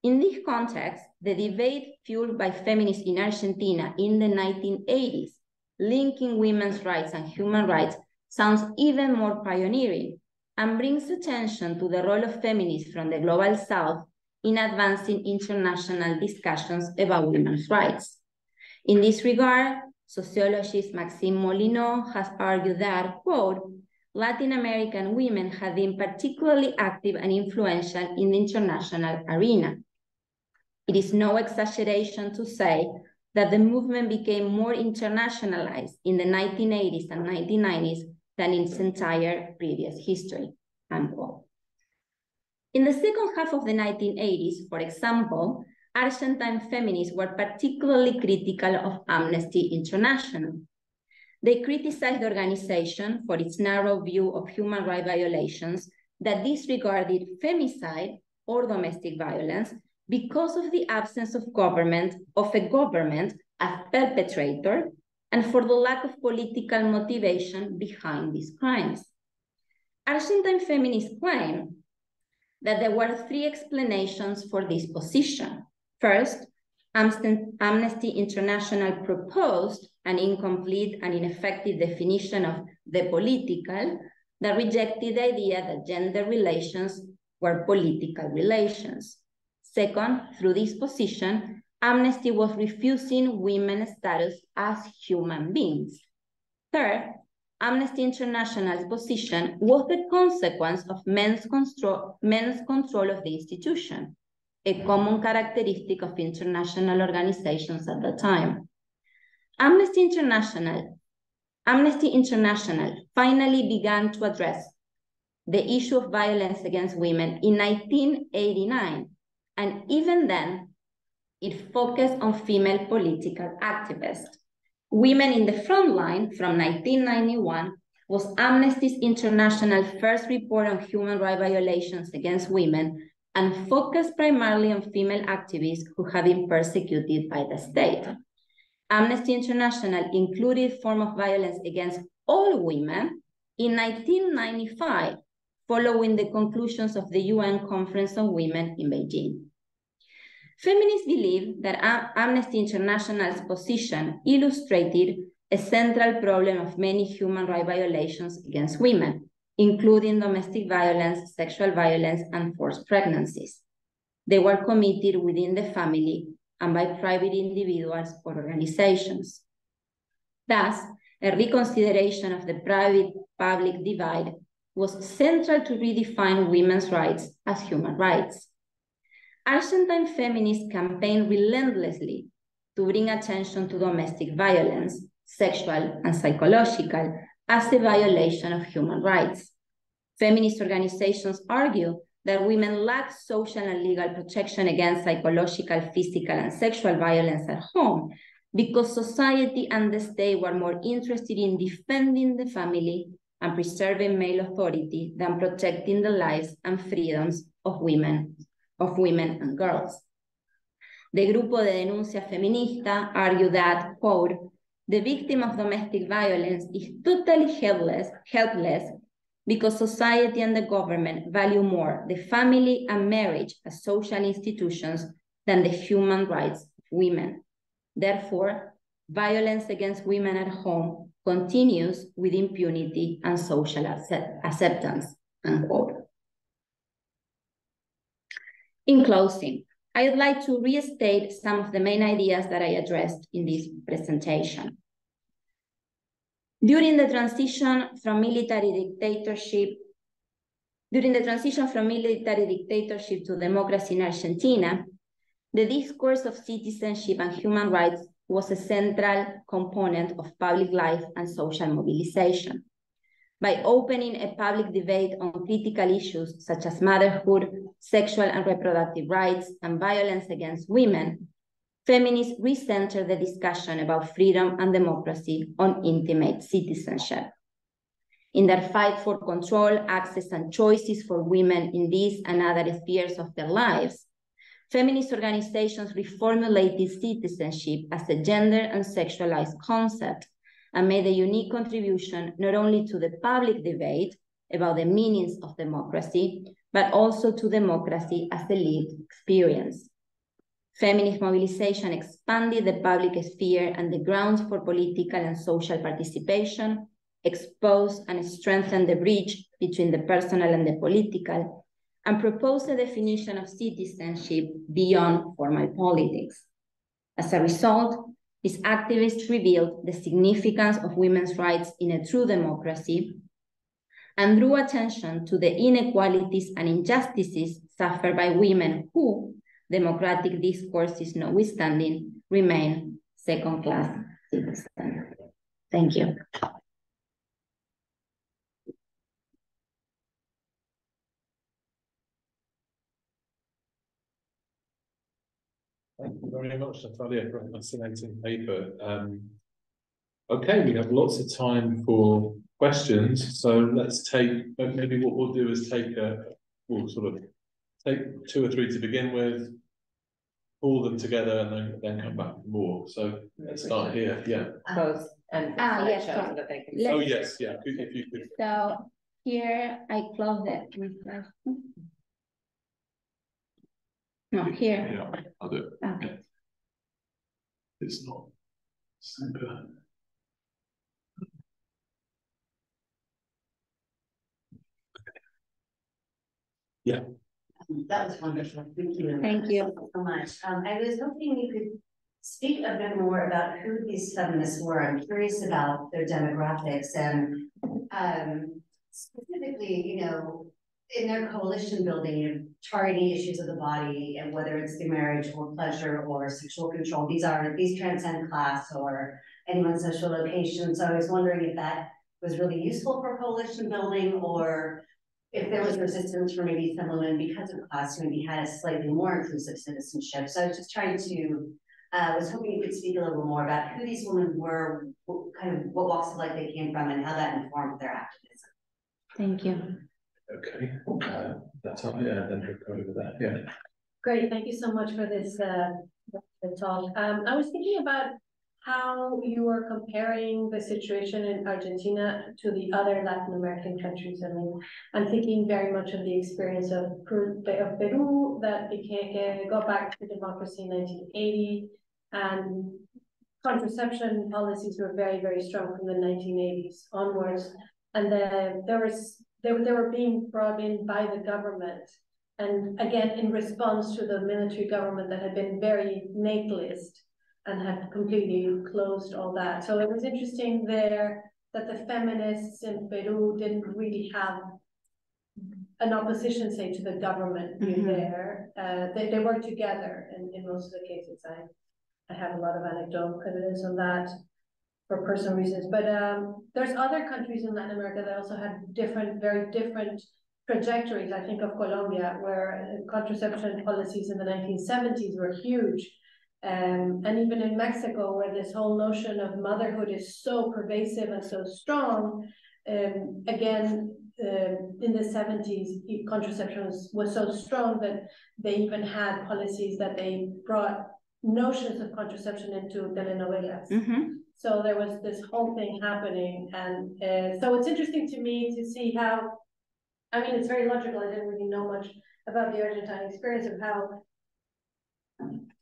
In this context, the debate fueled by feminists in Argentina in the 1980s, linking women's rights and human rights, sounds even more pioneering and brings attention to the role of feminists from the global South in advancing international discussions about women's rights. In this regard, sociologist Maxime Molineaux has argued that, quote, Latin American women have been particularly active and influential in the international arena. It is no exaggeration to say that the movement became more internationalized in the 1980s and 1990s than in its entire previous history, unquote. In the second half of the 1980s, for example, Argentine feminists were particularly critical of Amnesty International. They criticized the organization for its narrow view of human rights violations that disregarded femicide or domestic violence because of the absence of a government as perpetrator and for the lack of political motivation behind these crimes. Argentine feminists claim that there were three explanations for this position. First, Amnesty International proposed an incomplete and ineffective definition of the political that rejected the idea that gender relations were political relations. Second, through this position, Amnesty was refusing women's status as human beings. Third, Amnesty International's position was the consequence of men's control of the institution, a common characteristic of international organizations at the time. Amnesty International finally began to address the issue of violence against women in 1989, and even then, it focused on female political activists. Women in the Front Line from 1991 was Amnesty International's first report on human rights violations against women and focused primarily on female activists who had been persecuted by the state. Amnesty International included forms of violence against all women in 1995, following the conclusions of the UN Conference on Women in Beijing. Feminists believe that Amnesty International's position illustrated a central problem of many human rights violations against women, including domestic violence, sexual violence, and forced pregnancies. They were committed within the family and by private individuals or organizations. Thus, a reconsideration of the private-public divide was central to redefine women's rights as human rights. Argentine feminists campaigned relentlessly to bring attention to domestic violence, sexual and psychological, as a violation of human rights. Feminist organizations argue that women lack social and legal protection against psychological, physical, and sexual violence at home because society and the state were more interested in defending the family and preserving male authority than protecting the lives and freedoms of women and girls. The Grupo de Denuncia Feminista argued that, quote, the victim of domestic violence is totally helpless because society and the government value more the family and marriage as social institutions than the human rights of women. Therefore, violence against women at home continues with impunity and social acceptance, unquote. In closing, I would like to restate some of the main ideas that I addressed in this presentation. During the transition from military dictatorship to democracy in Argentina, the discourse of citizenship and human rights was a central component of public life and social mobilization. By opening a public debate on critical issues such as motherhood, sexual and reproductive rights, and violence against women, feminists recentered the discussion about freedom and democracy on intimate citizenship. In their fight for control, access, and choices for women in these and other spheres of their lives, feminist organizations reformulated citizenship as a gender and sexualized concept and made a unique contribution not only to the public debate about the meanings of democracy, but also to democracy as a lived experience. Feminist mobilization expanded the public sphere and the grounds for political and social participation, exposed and strengthened the bridge between the personal and the political, and proposed a definition of citizenship beyond formal politics. As a result, these activists revealed the significance of women's rights in a true democracy and drew attention to the inequalities and injustices suffered by women who, democratic discourses notwithstanding, remain second-class citizens. Thank you. Thank you very much, Natalia, for a fascinating paper. Okay, we have lots of time for questions, so let's take, maybe what we'll do is we'll sort of take 2 or 3 to begin with, pull them together, and then come back for more. So let's start here. Yeah. Close and yes, so sorry. that they can. Oh yes, yeah. If you could. So here I close it. No, here. Yeah, I'll do it. Okay. It's not super. Yeah. That was wonderful. Thank you. Thank you so much. I was hoping you could speak a bit more about who these feminists were. I'm curious about their demographics and specifically, you know, in their coalition building, you know, targeting issues of the body and whether it's through marriage or pleasure or sexual control. These transcend class or anyone's social location. So I was wondering if that was really useful for coalition building, or if there was resistance for maybe some women because of class who maybe had a slightly more inclusive citizenship. So I was just trying to, was hoping you could speak a little more about who these women were, what walks of life they came from, and how that informed their activism. Thank you. Okay, that's all. Yeah, then we'll go over that. Yeah. Great, thank you so much for this talk. I was thinking about how you were comparing the situation in Argentina to the other Latin American countries. I mean, I'm thinking very much of the experience of Peru that got back to democracy in 1980, and contraception policies were very, very strong from the 1980s onwards. And then they were being brought in by the government. And again, in response to the military government that had been very natalist and had completely closed all that. So it was interesting there that the feminists in Peru didn't really have an opposition, say, to the government being there. They worked together in most of the cases. I have a lot of anecdotal evidence on that for personal reasons. But there's other countries in Latin America that also had very different trajectories. I think of Colombia, where contraception policies in the 1970s were huge. And even in Mexico, where this whole notion of motherhood is so pervasive and so strong, again, in the 70s, contraception was so strong that they even had policies that they brought notions of contraception into telenovelas. So there was this whole thing happening. And so it's interesting to me to see how, I mean, it's very logical. I didn't really know much about the Argentine experience of how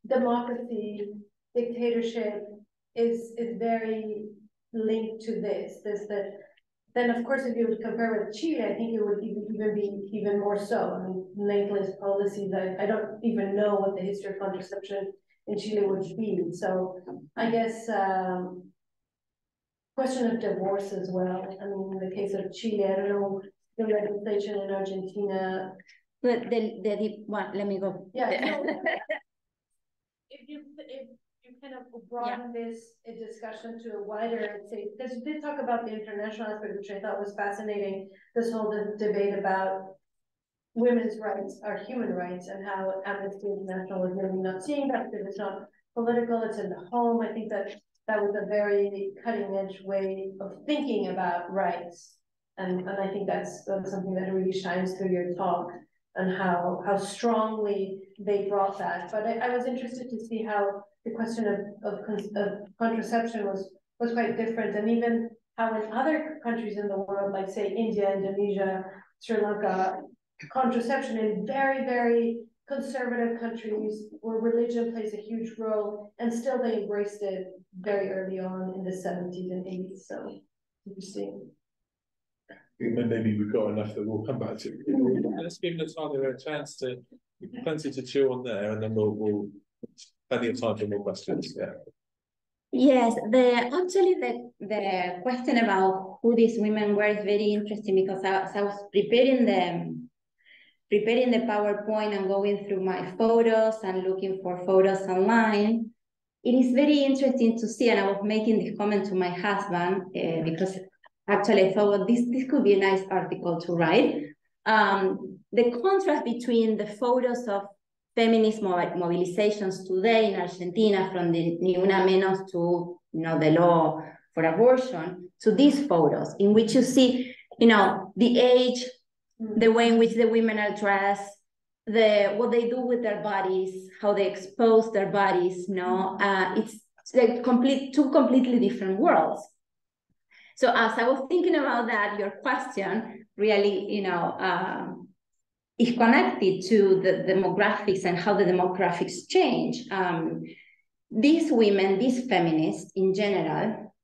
democracy, dictatorship is very linked to this. Then of course, if you would compare with Chile, I think it would even be even more so. I mean, natalist policies, I don't even know what the history of contraception in Chile would be. So I guess question of divorce as well. I mean, in the case of Chile, I don't know the legislation in Argentina. But let me go. Yeah. If you kind of broaden this discussion to a wider, say, because you did talk about the international aspect, which I thought was fascinating, this whole debate about women's rights are human rights, and how Amnesty International was maybe not seeing that because it's not political, it's in the home. I think that was a very cutting edge way of thinking about rights. And I think that's something that really shines through your talk, and how strongly they brought that. But I was interested to see how the question of contraception was quite different, and even how in other countries in the world, like say India, Indonesia, Sri Lanka, contraception in very, very conservative countries where religion plays a huge role, and still they embraced it very early on in the 70s and 80s. So interesting. Maybe we've got enough that we'll come back to. Let's give Natalia a chance to plenty to chew on there, and then we'll plenty of time for more questions. Yeah. Yes, actually the question about who these women were is very interesting, because as I was preparing the PowerPoint and going through my photos and looking for photos online, it is very interesting to see, and I was making this comment to my husband because actually I thought, well, this could be a nice article to write. The contrast between the photos of feminist mobilizations today in Argentina, from the Ni Una Menos to the law for abortion, to these photos in which you see the age, the way in which the women are dressed, what they do with their bodies, how they expose their bodies. It's like two completely different worlds. So as I was thinking about that, your question really, is connected to the demographics and how the demographics change. These women, these feminists in general,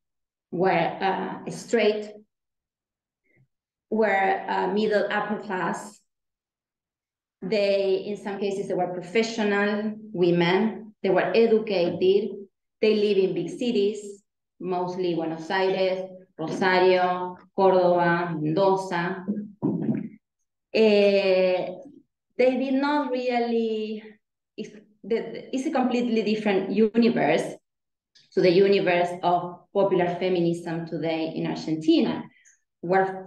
were straight, were middle upper class. In some cases, they were professional women. They were educated. They live in big cities, mostly Buenos Aires, Rosario, Córdoba, Mendoza. They did not really, it's a completely different universe to the universe of popular feminism today in Argentina, where,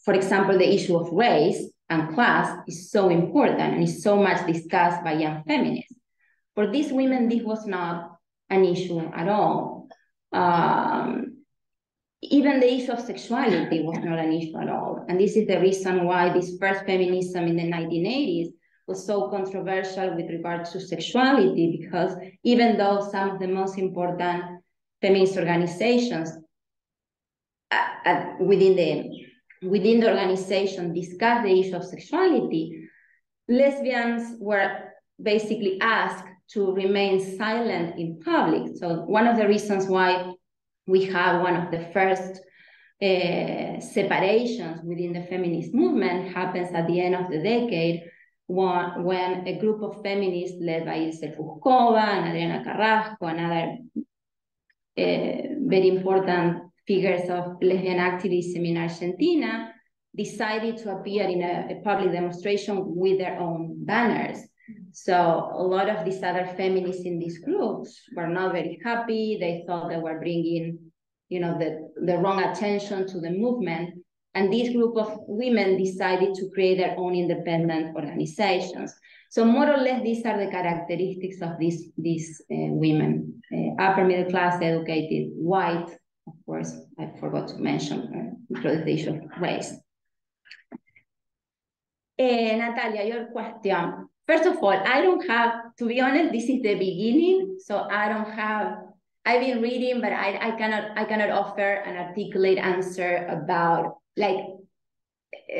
for example, the issue of race and class is so important and is so much discussed by young feminists. For these women, this was not an issue at all. Even the issue of sexuality was not an issue at all. And this is the reason why this first feminism in the 1980s was so controversial with regard to sexuality, because even though some of the most important feminist organizations within the organization discussed the issue of sexuality, lesbians were basically asked to remain silent in public. So one of the reasons why we have one of the first separations within the feminist movement happens at the end of the decade, when a group of feminists led by Ilse Fuscova and Adriana Carrasco and other very important figures of lesbian activism in Argentina decided to appear in a public demonstration with their own banners. So a lot of these other feminists in these groups were not very happy. They thought they were bringing, the wrong attention to the movement. And this group of women decided to create their own independent organizations. So more or less, these are the characteristics of these women: upper middle class, educated, white. Of course, I forgot to mention the issue of race. Natalia, your question. First of all, I don't have, to be honest, this is the beginning, so I've been reading, but I cannot offer an articulate answer about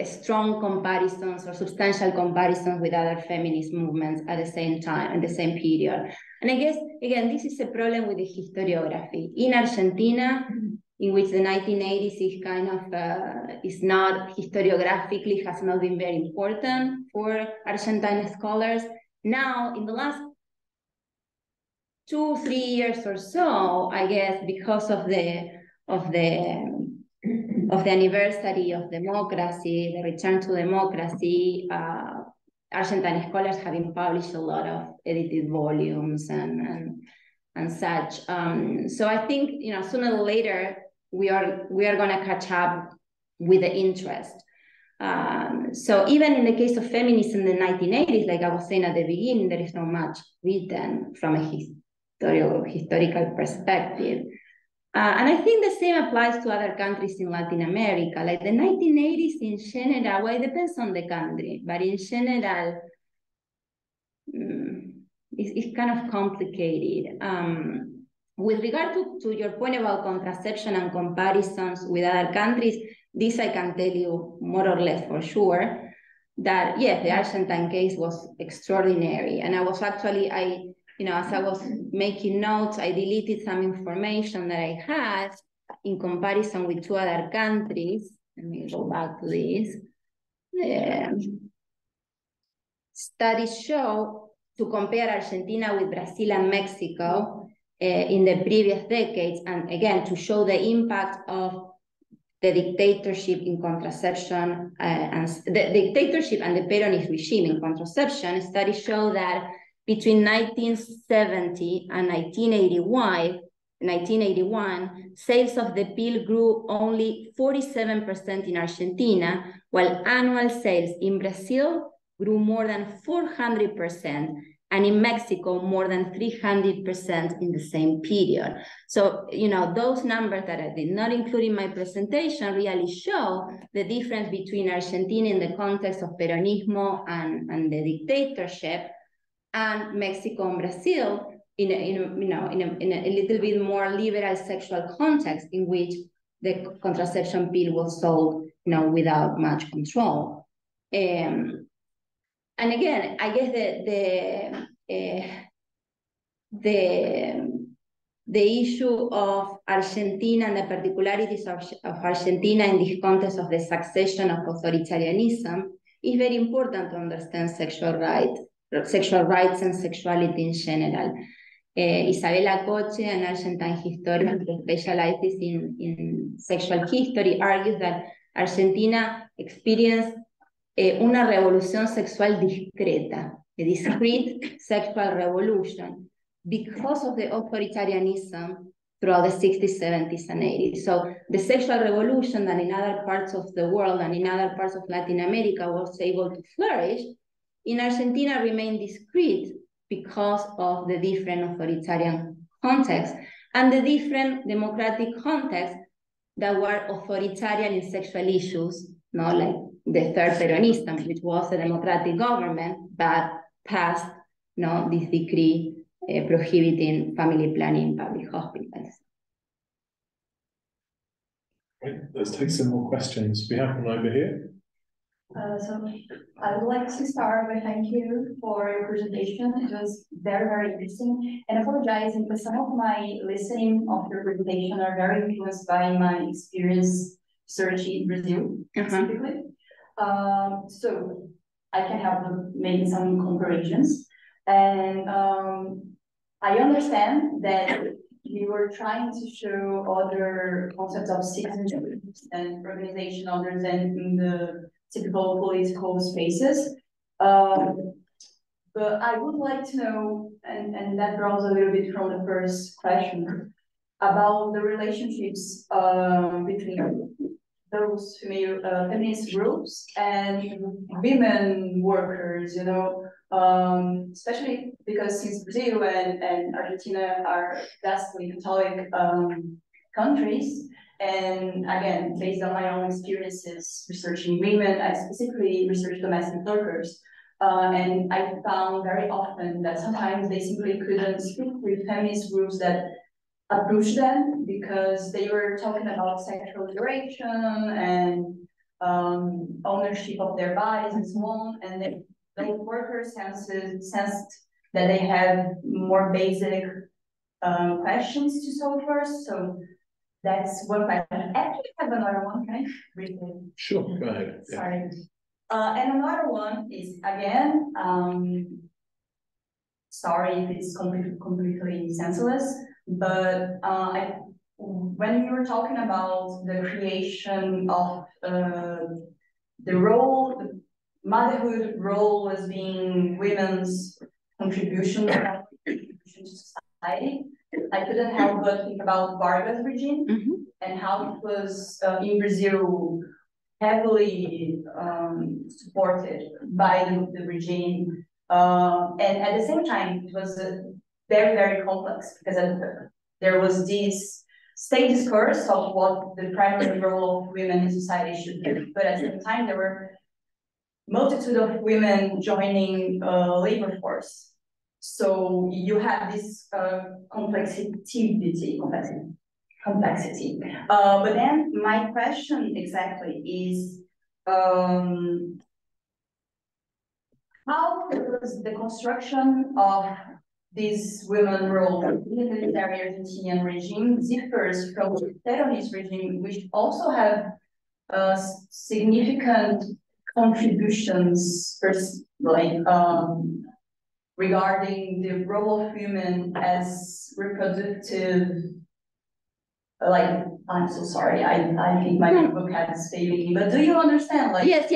strong comparisons or substantial comparisons with other feminist movements at the same time, in the same period. And I guess, again, this is a problem with the historiography. In Argentina, in which the 1980s is kind of, is not historiographically, has not been very important for Argentine scholars. Now, in the last 2-3 years or so, I guess, because of the anniversary of democracy, the return to democracy, Argentine scholars have been published a lot of edited volumes and such. So I think sooner or later we are going to catch up with the interest. So even in the case of feminism in the 1980s, like I was saying at the beginning, there is not much written from a historical perspective. And I think the same applies to other countries in Latin America. Like the 1980s in general, well, it depends on the country, but in general, it's kind of complicated. With regard to your point about contraception and comparisons with other countries, this I can tell you more or less for sure, that yes, the Argentine case was extraordinary. And I was actually, as I was making notes, I deleted some information that I had in comparison with 2 other countries. Let me go back to this. Studies show, to compare Argentina with Brazil and Mexico in the previous decades, and again, to show the impact of the dictatorship in contraception, and the dictatorship and the Peronist regime in contraception, studies show that between 1970 and 1981, sales of the pill grew only 47% in Argentina, while annual sales in Brazil grew more than 400%, and in Mexico, more than 300% in the same period. So, you know, those numbers that I did not include in my presentation really show the difference between Argentina in the context of Peronismo and the dictatorship, and Mexico and Brazil in a little bit more liberal sexual context in which the contraception pill was sold, you know, without much control. And again, I guess the issue of Argentina and the particularities of Argentina in this context of the succession of authoritarianism is very important to understand sexual rights and sexuality in general. Isabella Coche, an Argentine historian who specializes in sexual history, argues that Argentina experienced una revolución sexual discreta, a discrete sexual revolution, because of the authoritarianism throughout the 60s, 70s, and 80s. So the sexual revolution that in other parts of the world and in other parts of Latin America was able to flourish, in Argentina remained discrete because of the different authoritarian contexts and the different democratic contexts that were authoritarian in sexual issues, not like the third Peronism, which was a democratic government, but passed this decree prohibiting family planning in public hospitals. Right. Let's take some more questions. We have one over here. So I would like to start by thank you for your presentation. It was very, very interesting. And apologizing because some of my listening of your presentation are very influenced by my experience searching in Brazil, specifically. So I can help with making some comparisons. And I understand that you were trying to show other concepts of citizenship and organization other than in the typical political spaces. But I would like to know, and that draws a little bit from the first question, about the relationships between those female feminist groups and women workers, especially because since Brazil and Argentina are vastly Catholic countries, and again, based on my own experiences researching women, I specifically researched domestic workers, and I found very often that sometimes they simply couldn't speak with feminist groups that approach them because they were talking about sexual liberation and ownership of their bodies and so on, and those workers sensed that they have more basic questions to solve first. So that's one question. Actually, I have another one, can I briefly? Sure, go ahead. Sorry. And another one is, again, sorry if it's completely senseless, but when you were talking about the creation of the role, the motherhood role as being women's contribution to society, I couldn't help but think about Vargas' regime and how it was in Brazil heavily supported by the regime. And at the same time, it was very, very complex because there was this state discourse of what the primary role of women in society should be. But at the same time, there were multitude of women joining labor force. So you have this complexity. But then my question exactly is, how does the construction of this women role in the military Argentinian regime differs from the Peronist regime, which also have significant contributions, regarding the role of women as reproductive, I'm so sorry, I think my vocab is failing, but do you understand? Yes.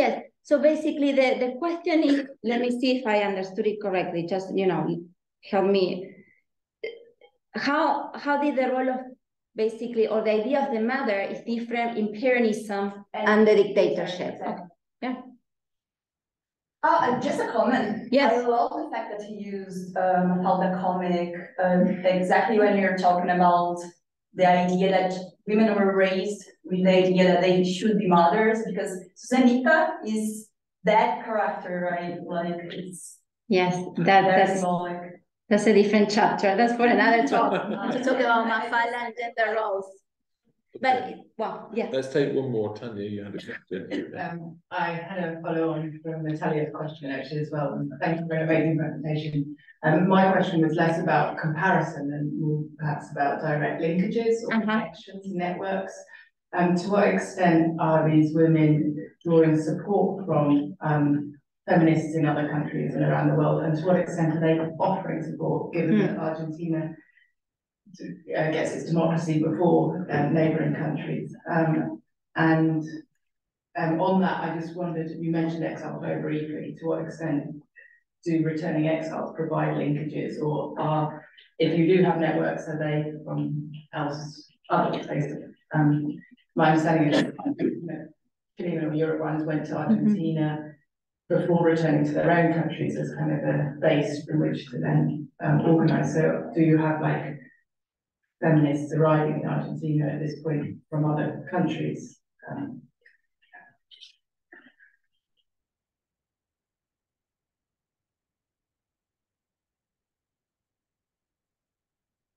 So basically the question is, let me see if I understood it correctly, just, help me. How did the role of basically, or the idea of the mother is different in Peronism and the dictatorship? Exactly. Okay. Yeah. Just a comment. Yes. I love the fact that you used the comic exactly when you're talking about the idea that women were raised with the idea that they should be mothers, because Susanita is that character, right? Like it's that's a different chapter. That's for another talk to talk about Mafalda and gender roles. But well, yeah. Let's take one more. Tanya, you had a question. I had a follow on from Natalia's question actually as well. And thank you for an amazing presentation. My question was less about comparison and more perhaps about direct linkages or connections, networks. To what extent are these women drawing support from feminists in other countries and around the world? And to what extent are they offering support, given that Argentina gets its democracy before neighbouring countries? On that, I just wondered, you mentioned exiles very briefly, to what extent do returning exiles provide linkages, or if you do have networks, are they from other places? My understanding is that Chilean or Uruguayans went to Argentina before returning to their own countries as kind of a base from which to then organise. So do you have like feminists arriving in Argentina at this point from other countries?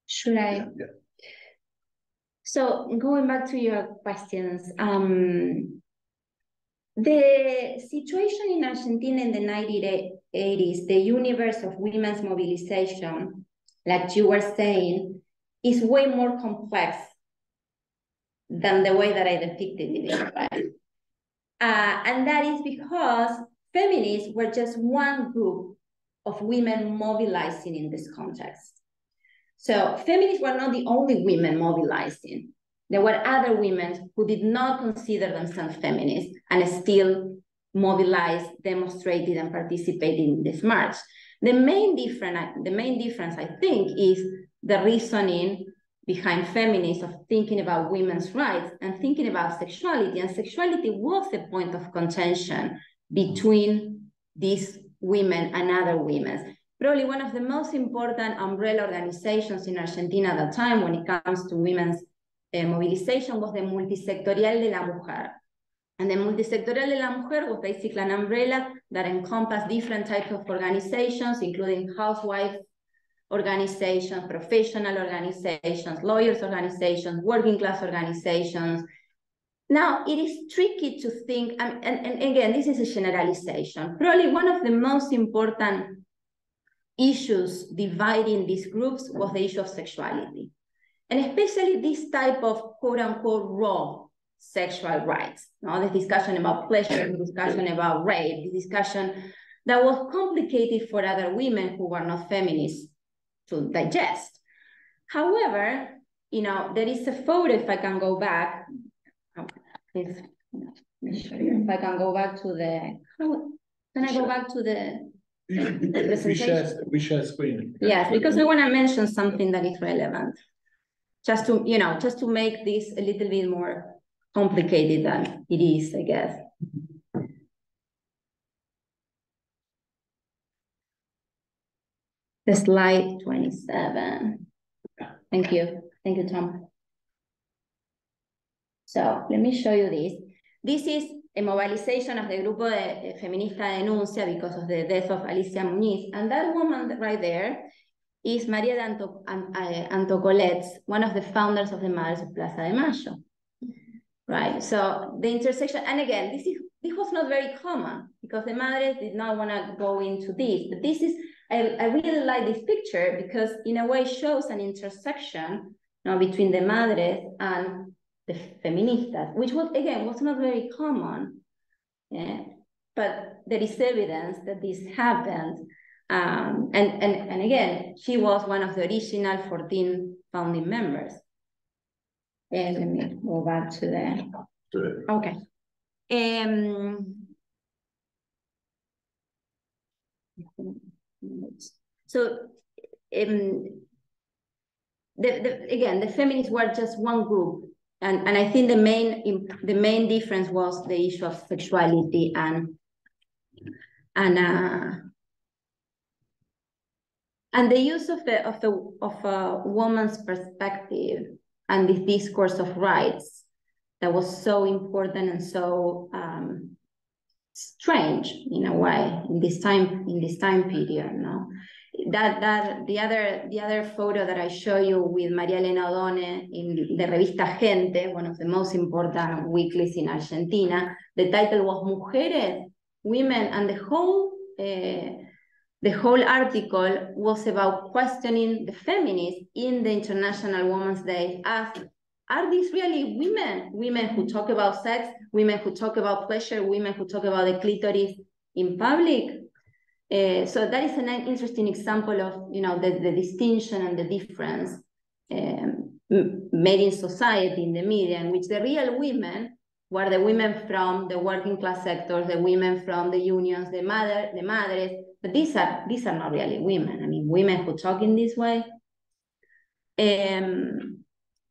Should I? Yeah. So going back to your questions, the situation in Argentina in the 1980s, the universe of women's mobilization, like you were saying, is way more complex than the way that I depicted it, right? And that is because feminists were just one group of women mobilizing in this context. So feminists were not the only women mobilizing. There were other women who did not consider themselves feminists and still mobilized, demonstrated, and participated in this march. The main difference, I think, is the reasoning behind feminism of thinking about women's rights and thinking about sexuality. And sexuality was a point of contention between these women and other women. Probably one of the most important umbrella organizations in Argentina at the time when it comes to women's mobilization was the Multisectorial de la Mujer. And the Multisectorial de la Mujer was basically an umbrella that encompassed different types of organizations, including housewife organizations, professional organizations, lawyers organizations, working class organizations. Now, it is tricky to think, and again, this is a generalization. Probably one of the most important issues dividing these groups was the issue of sexuality. And especially this type of quote unquote raw sexual rights. Now, the discussion about pleasure, the discussion about rape, the discussion that was complicated for other women who were not feminists to digest. However, there is a photo, if I can go back, please, let me show you. If I can go back to the, can I go back to the presentation? We share screen. Yes, because I want to mention something that is relevant. Just to make this a little bit more complicated than it is, I guess. The slide 27. Thank you, Tom. So let me show you this. This is a mobilization of the Grupo de Feminista Denuncia because of the death of Alicia Muñiz. And that woman right there is María de Antocolets, one of the founders of the Madres of Plaza de Mayo. Right, so the intersection, and again, this was not very common because the Madres did not want to go into this, but this is, I really like this picture because in a way shows an intersection between the Madres and the Feministas, which was not very common, but there is evidence that this happened. And again, she was one of the original 14 founding members. And let me go back to the, okay. So again, the feminists were just one group, and I think the main difference was the issue of sexuality and the use of a woman's perspective and this discourse of rights that was so important and so strange in a way in this time period. No, that the other photo that I show you with María Elena O'Donnell in the Revista Gente, one of the most important weeklies in Argentina. The title was Mujeres, Women, and the whole article was about questioning the feminists in the International Women's Day as, are these really women who talk about sex, women who talk about pleasure, women who talk about the clitoris in public? So that is an interesting example of, you know, the distinction and the difference made in society, in the media, in which the real women were the women from the working class sectors, the women from the unions, the madres, but these are not really women. I mean, women who talk in this way.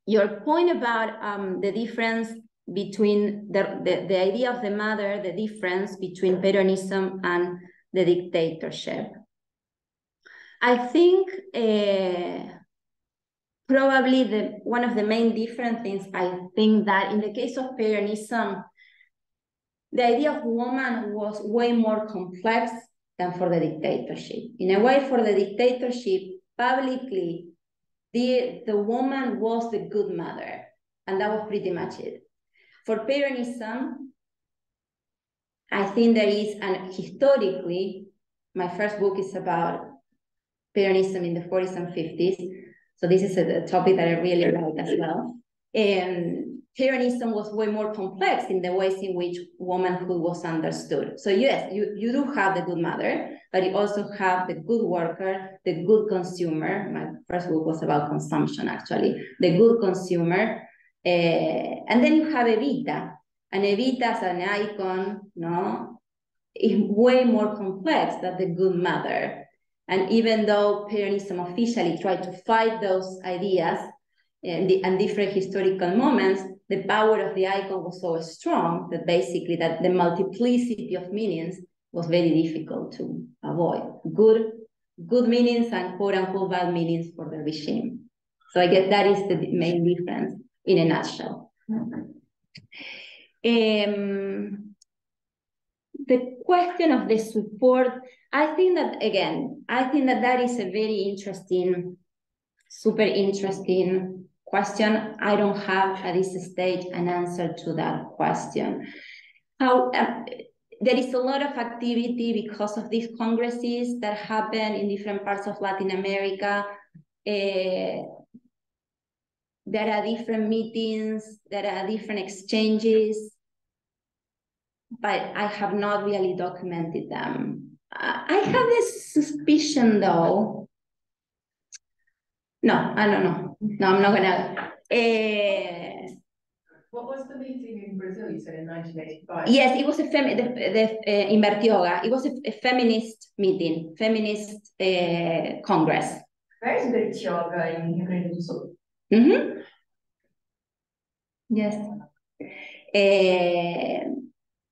Your point about the difference between the idea of the mother, the difference between Peronism and the dictatorship. I think probably one of the main different things, I think that in the case of Peronism, the idea of woman was way more complex than for the dictatorship. In a way, for the dictatorship, publicly, the woman was the good mother, and that was pretty much it. For Peronism, I think there is, and historically, my first book is about Peronism in the 40s and 50s, so this is a topic that I really like as well. And Peronism was way more complex in the ways in which womanhood was understood. So yes, you do have the good mother, but you also have the good worker, the good consumer. My first book was about consumption, actually. The good consumer. And then you have Evita. And Evita as an icon, no, is way more complex than the good mother. And even though Peronism officially tried to fight those ideas and different historical moments, the power of the icon was so strong that basically that the multiplicity of meanings was very difficult to avoid. Good meanings and quote unquote bad meanings for the regime. So I guess that is the main difference in a nutshell. The question of the support, I think that is a very interesting, super interesting question. I don't have at this stage an answer to that question. There is a lot of activity because of these congresses that happen in different parts of Latin America. There are different meetings, there are different exchanges, but I have not really documented them. I have this suspicion though. No, I don't know. No, I'm not gonna. What was the meeting in Brazil you said in 1985? Yes, it was in Bertioga. It was a feminist meeting, feminist congress. Where is Bertioga in Rio Grande do Sul? Mm-hmm. Yes.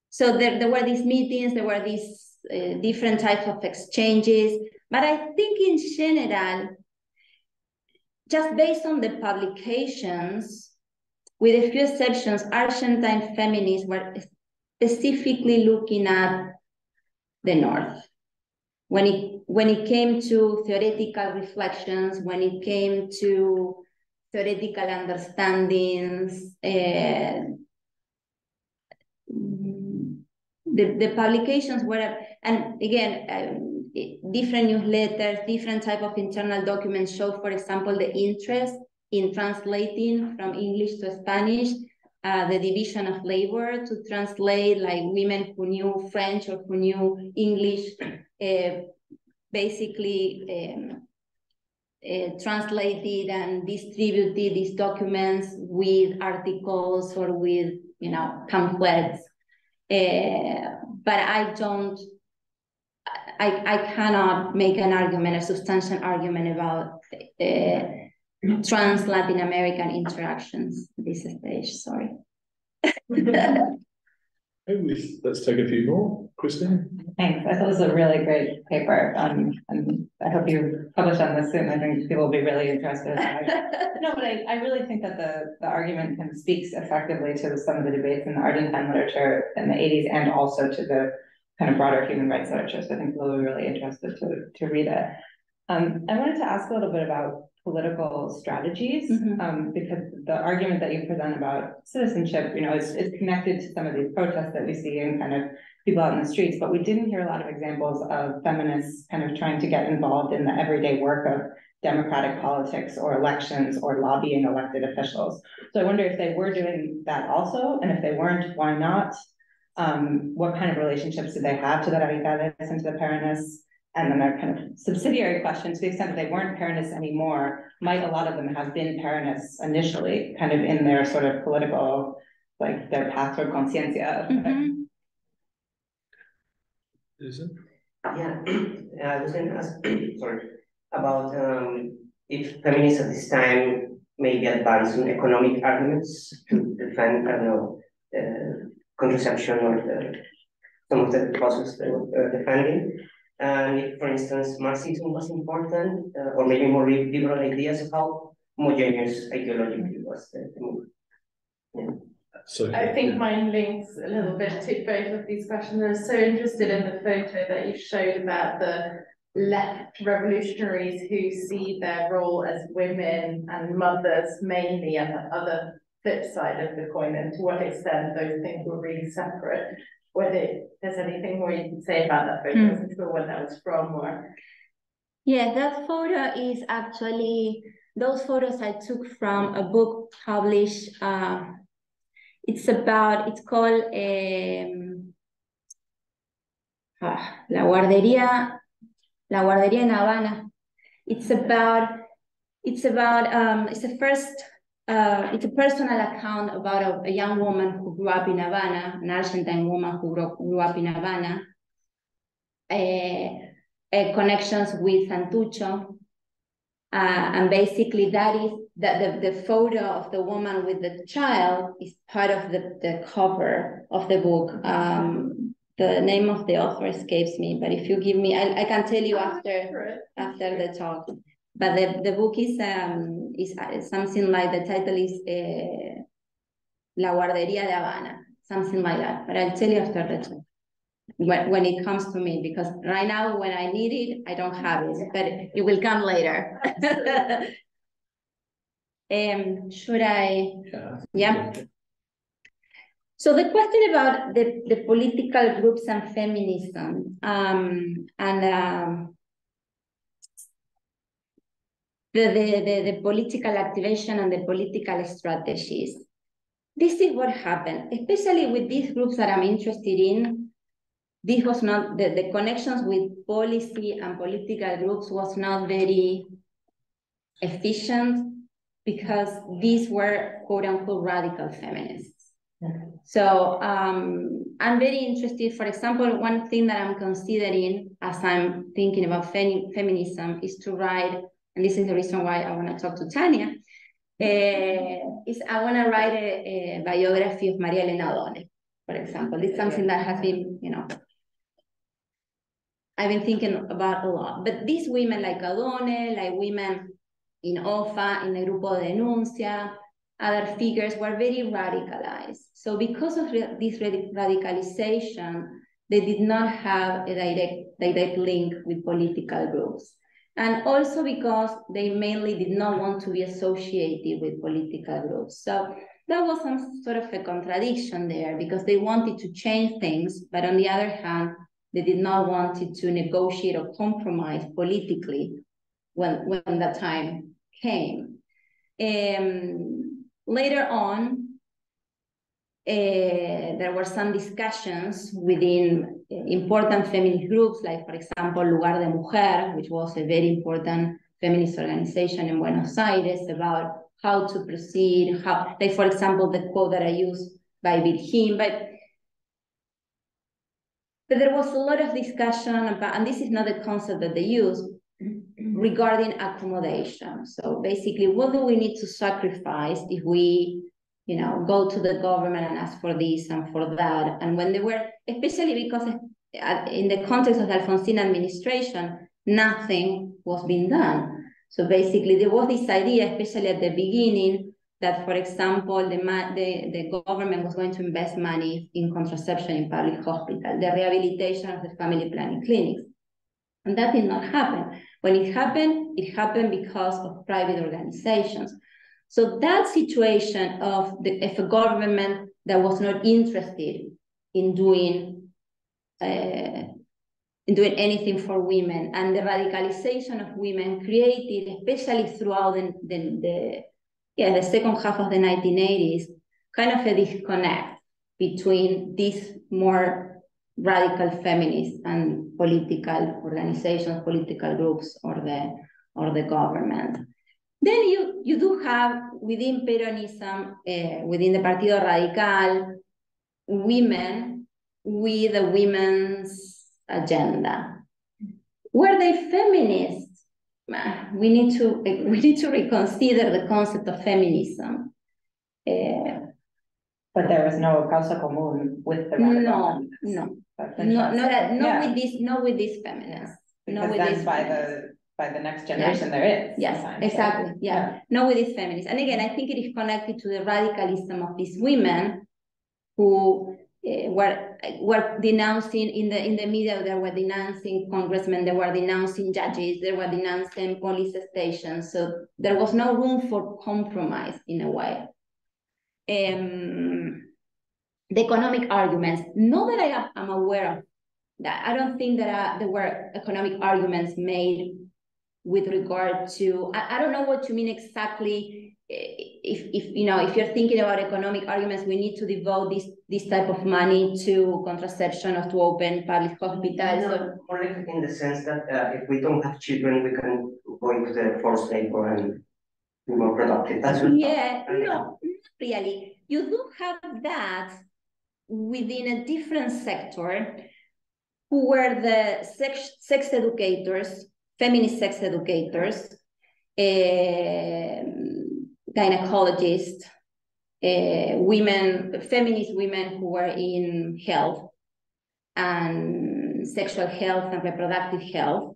So there were these meetings, there were these different types of exchanges, but I think in general, just based on the publications, with a few exceptions, Argentine feminists were specifically looking at the North. When it came to theoretical reflections, when it came to theoretical understandings, the publications were, and again, different newsletters, different type of internal documents show, for example, the interest in translating from English to Spanish, the division of labor to translate, like women who knew French or who knew English, basically translated and distributed these documents with articles or with, you know, pamphlets. But I cannot make an argument, a substantial argument about trans Latin American interactions at this stage, sorry. Let's take a few more. Christine? Thanks. I thought this was a really great paper. And I hope you publish on this soon. I think people will be really interested. No, but I really think that the argument kind of speaks effectively to some of the debates in the Argentine literature in the 80s and also to the kind of broader human rights literature. So I think people will be really interested to read it. I wanted to ask a little bit about political strategies, because the argument that you present about citizenship, is connected to some of these protests that we see and kind of people out in the streets, but we didn't hear a lot of examples of feminists kind of trying to get involved in the everyday work of democratic politics or elections or lobbying elected officials. So I wonder if they were doing that also, and if they weren't, why not? What kind of relationships did they have to the radicales and to the Peronists? And then a kind of subsidiary question, to the extent that they weren't Peronists anymore, might a lot of them have been Peronists initially, kind of in their sort of political, like their path toward conciencia? Yeah, I was going to ask, sorry, about if feminists at this time maybe advance on economic arguments to defend, I don't know, contraception or some of the causes they were defending. And if, for instance, Marxism was important, or maybe more liberal ideas of how homogeneous ideologically was the movement. Yeah. So, I think mine links a little bit to both of these questions. I was so interested in the photo that you showed about the left revolutionaries who see their role as women and mothers mainly, and the other flip side of the coin, and to what extent those things were really separate. Whether there's anything more you can say about that photo, I wasn't sure when that was from or. Yeah, that photo is actually, those photos I took from a book published, it's called La Guardería en Habana. It's a personal account about a young woman who grew up in Havana, an Argentine woman who grew up in Havana, connections with Santucho, and basically that is the photo of the woman with the child is part of the cover of the book. The name of the author escapes me, but if you give me, I can tell you after the talk. But the book is something like, the title is La Guardería de Habana, something like that. But I'll tell you after the talk, when it comes to me, because right now when I need it, I don't have it, but it will come later. Should I? Yeah. So the question about the political groups and feminism, the political activation and the political strategies. This is what happened, especially with these groups that I'm interested in. This was not, the connections with policy and political groups was not very efficient because these were quote unquote radical feminists. So I'm very interested, for example, one thing that I'm considering as I'm thinking about feminism is to write, and this is the reason why I want to talk to Tania, is I want to write a biography of Maria Elena O'Donnell, for example. It's something that has been, I've been thinking about a lot. But these women like O'Donnell, like women in OFA, in the Grupo de Denuncia, other figures were very radicalized. So because of this radicalization, they did not have a direct link with political groups. And also because they mainly did not want to be associated with political groups. So that was some sort of a contradiction there, because they wanted to change things, but on the other hand, they did not want to negotiate or compromise politically when that time came. Later on, there were some discussions within important feminist groups, like, for example, Lugar de Mujer, which was a very important feminist organization in Buenos Aires, about how to proceed, like, for example, the quote that I used by Virgin, but But there was a lot of discussion about, and this is not a concept that they use, regarding accommodation. So basically, what do we need to sacrifice if we, go to the government and ask for this and for that? And when they were, especially because in the context of the Alfonsín administration, nothing was being done. So basically, there was this idea, especially at the beginning, that, for example, the government was going to invest money in contraception in public hospitals, the rehabilitation of the family planning clinics. And that did not happen. When it happened because of private organizations. So that situation of a government that was not interested in doing anything for women, and the radicalization of women created, especially throughout the second half of the 1980s, kind of a disconnect between these more radical feminists and political organizations, political groups, or the government. Then you do have within Peronism, within the Partido Radical, women with a women's agenda. Were they feminists? We need to reconsider the concept of feminism. But there was no causa común with the not with these feminists. Because then by the next generation there is. Yes, exactly. Yeah. Not with these feminists. And again, I think it is connected to the radicalism of these women who were denouncing in the media. They were denouncing congressmen, they were denouncing judges, they were denouncing police stations. So there was no room for compromise in a way. The economic arguments, not that I am aware of that. I don't think that there were economic arguments made with regard to, I don't know what you mean exactly. If you're thinking about economic arguments, we need to devote this type of money to contraception or to open public hospitals. No, more like in the sense that if we don't have children, we can go into the forced labor and be more productive. That's what no, not really. You do have that within a different sector, who were the sex educators, feminist sex educators, gynecologists, feminist women who were in health and sexual health and reproductive health.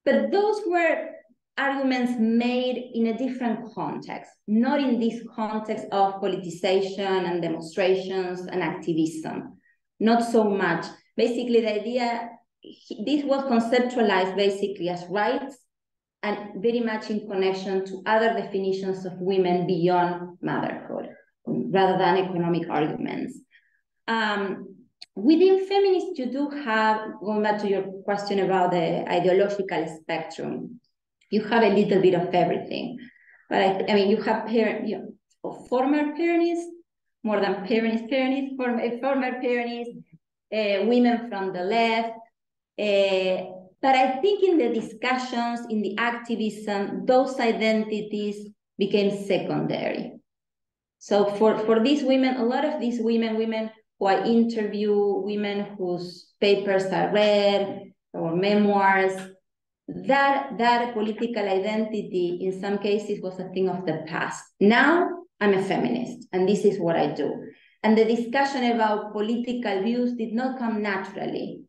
But those were arguments made in a different context, not in this context of politicization and demonstrations and activism, not so much. Basically, the idea, this was conceptualized basically as rights and very much in connection to other definitions of women beyond motherhood, rather than economic arguments. Within feminists, you do have, going back to your question about the ideological spectrum, you have a little bit of everything. But I mean, you have former Peronists, more than Peronists, former Peronists, women from the left. But I think in the discussions, in the activism, those identities became secondary. So for these women, a lot of these women who I interview, women whose papers are read, or memoirs, that political identity in some cases was a thing of the past. Now I'm a feminist and this is what I do. And the discussion about political views did not come naturally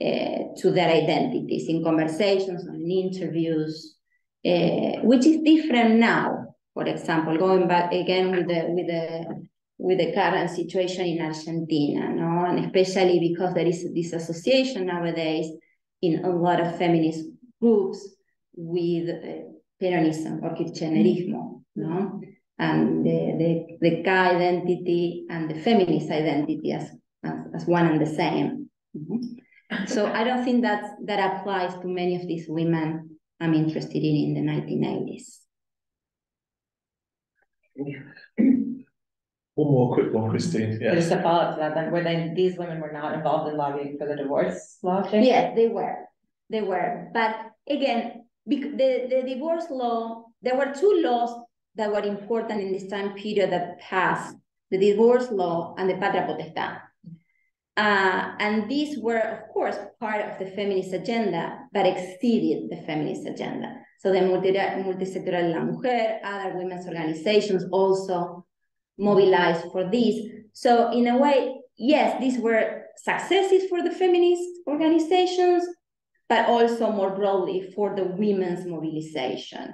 to their identities in conversations and in interviews, which is different now. For example, going back again with the current situation in Argentina, no? And especially because there is this association nowadays in a lot of feminist groups with Peronism or Kirchnerismo, no? And the K identity and the feminist identity as one and the same. Mm-hmm. So I don't think that applies to many of these women I'm interested in the 1980s. One more quick one, Christine. Yeah. Just a follow-up to that, then, these women were not involved in lobbying for the divorce law change? Yes, they were. But again, the divorce law, there were two laws that were important in this time period that passed: the divorce law and the patria potestad. And these were, of course, part of the feminist agenda, but exceeded the feminist agenda. So the Multisectorial de la Mujer, other women's organizations also mobilized for this. So in a way, yes, these were successes for the feminist organizations, but also more broadly for the women's mobilization.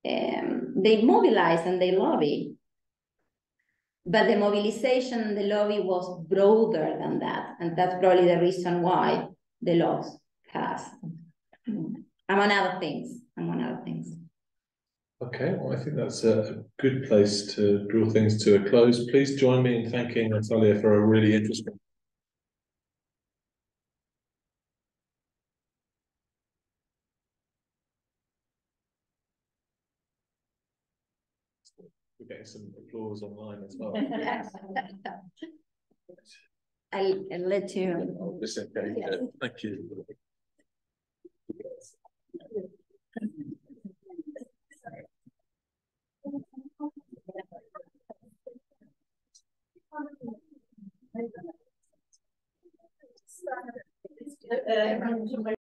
They mobilized and they lobbied, but the mobilization and the lobby was broader than that. And that's probably the reason why the laws passed, among other things. Okay, well, I think that's a good place to draw things to a close. Please join me in thanking Natalia for a really interesting. We're getting some applause online as well. I'll let you. Oh, it's okay. Yeah. Thank you.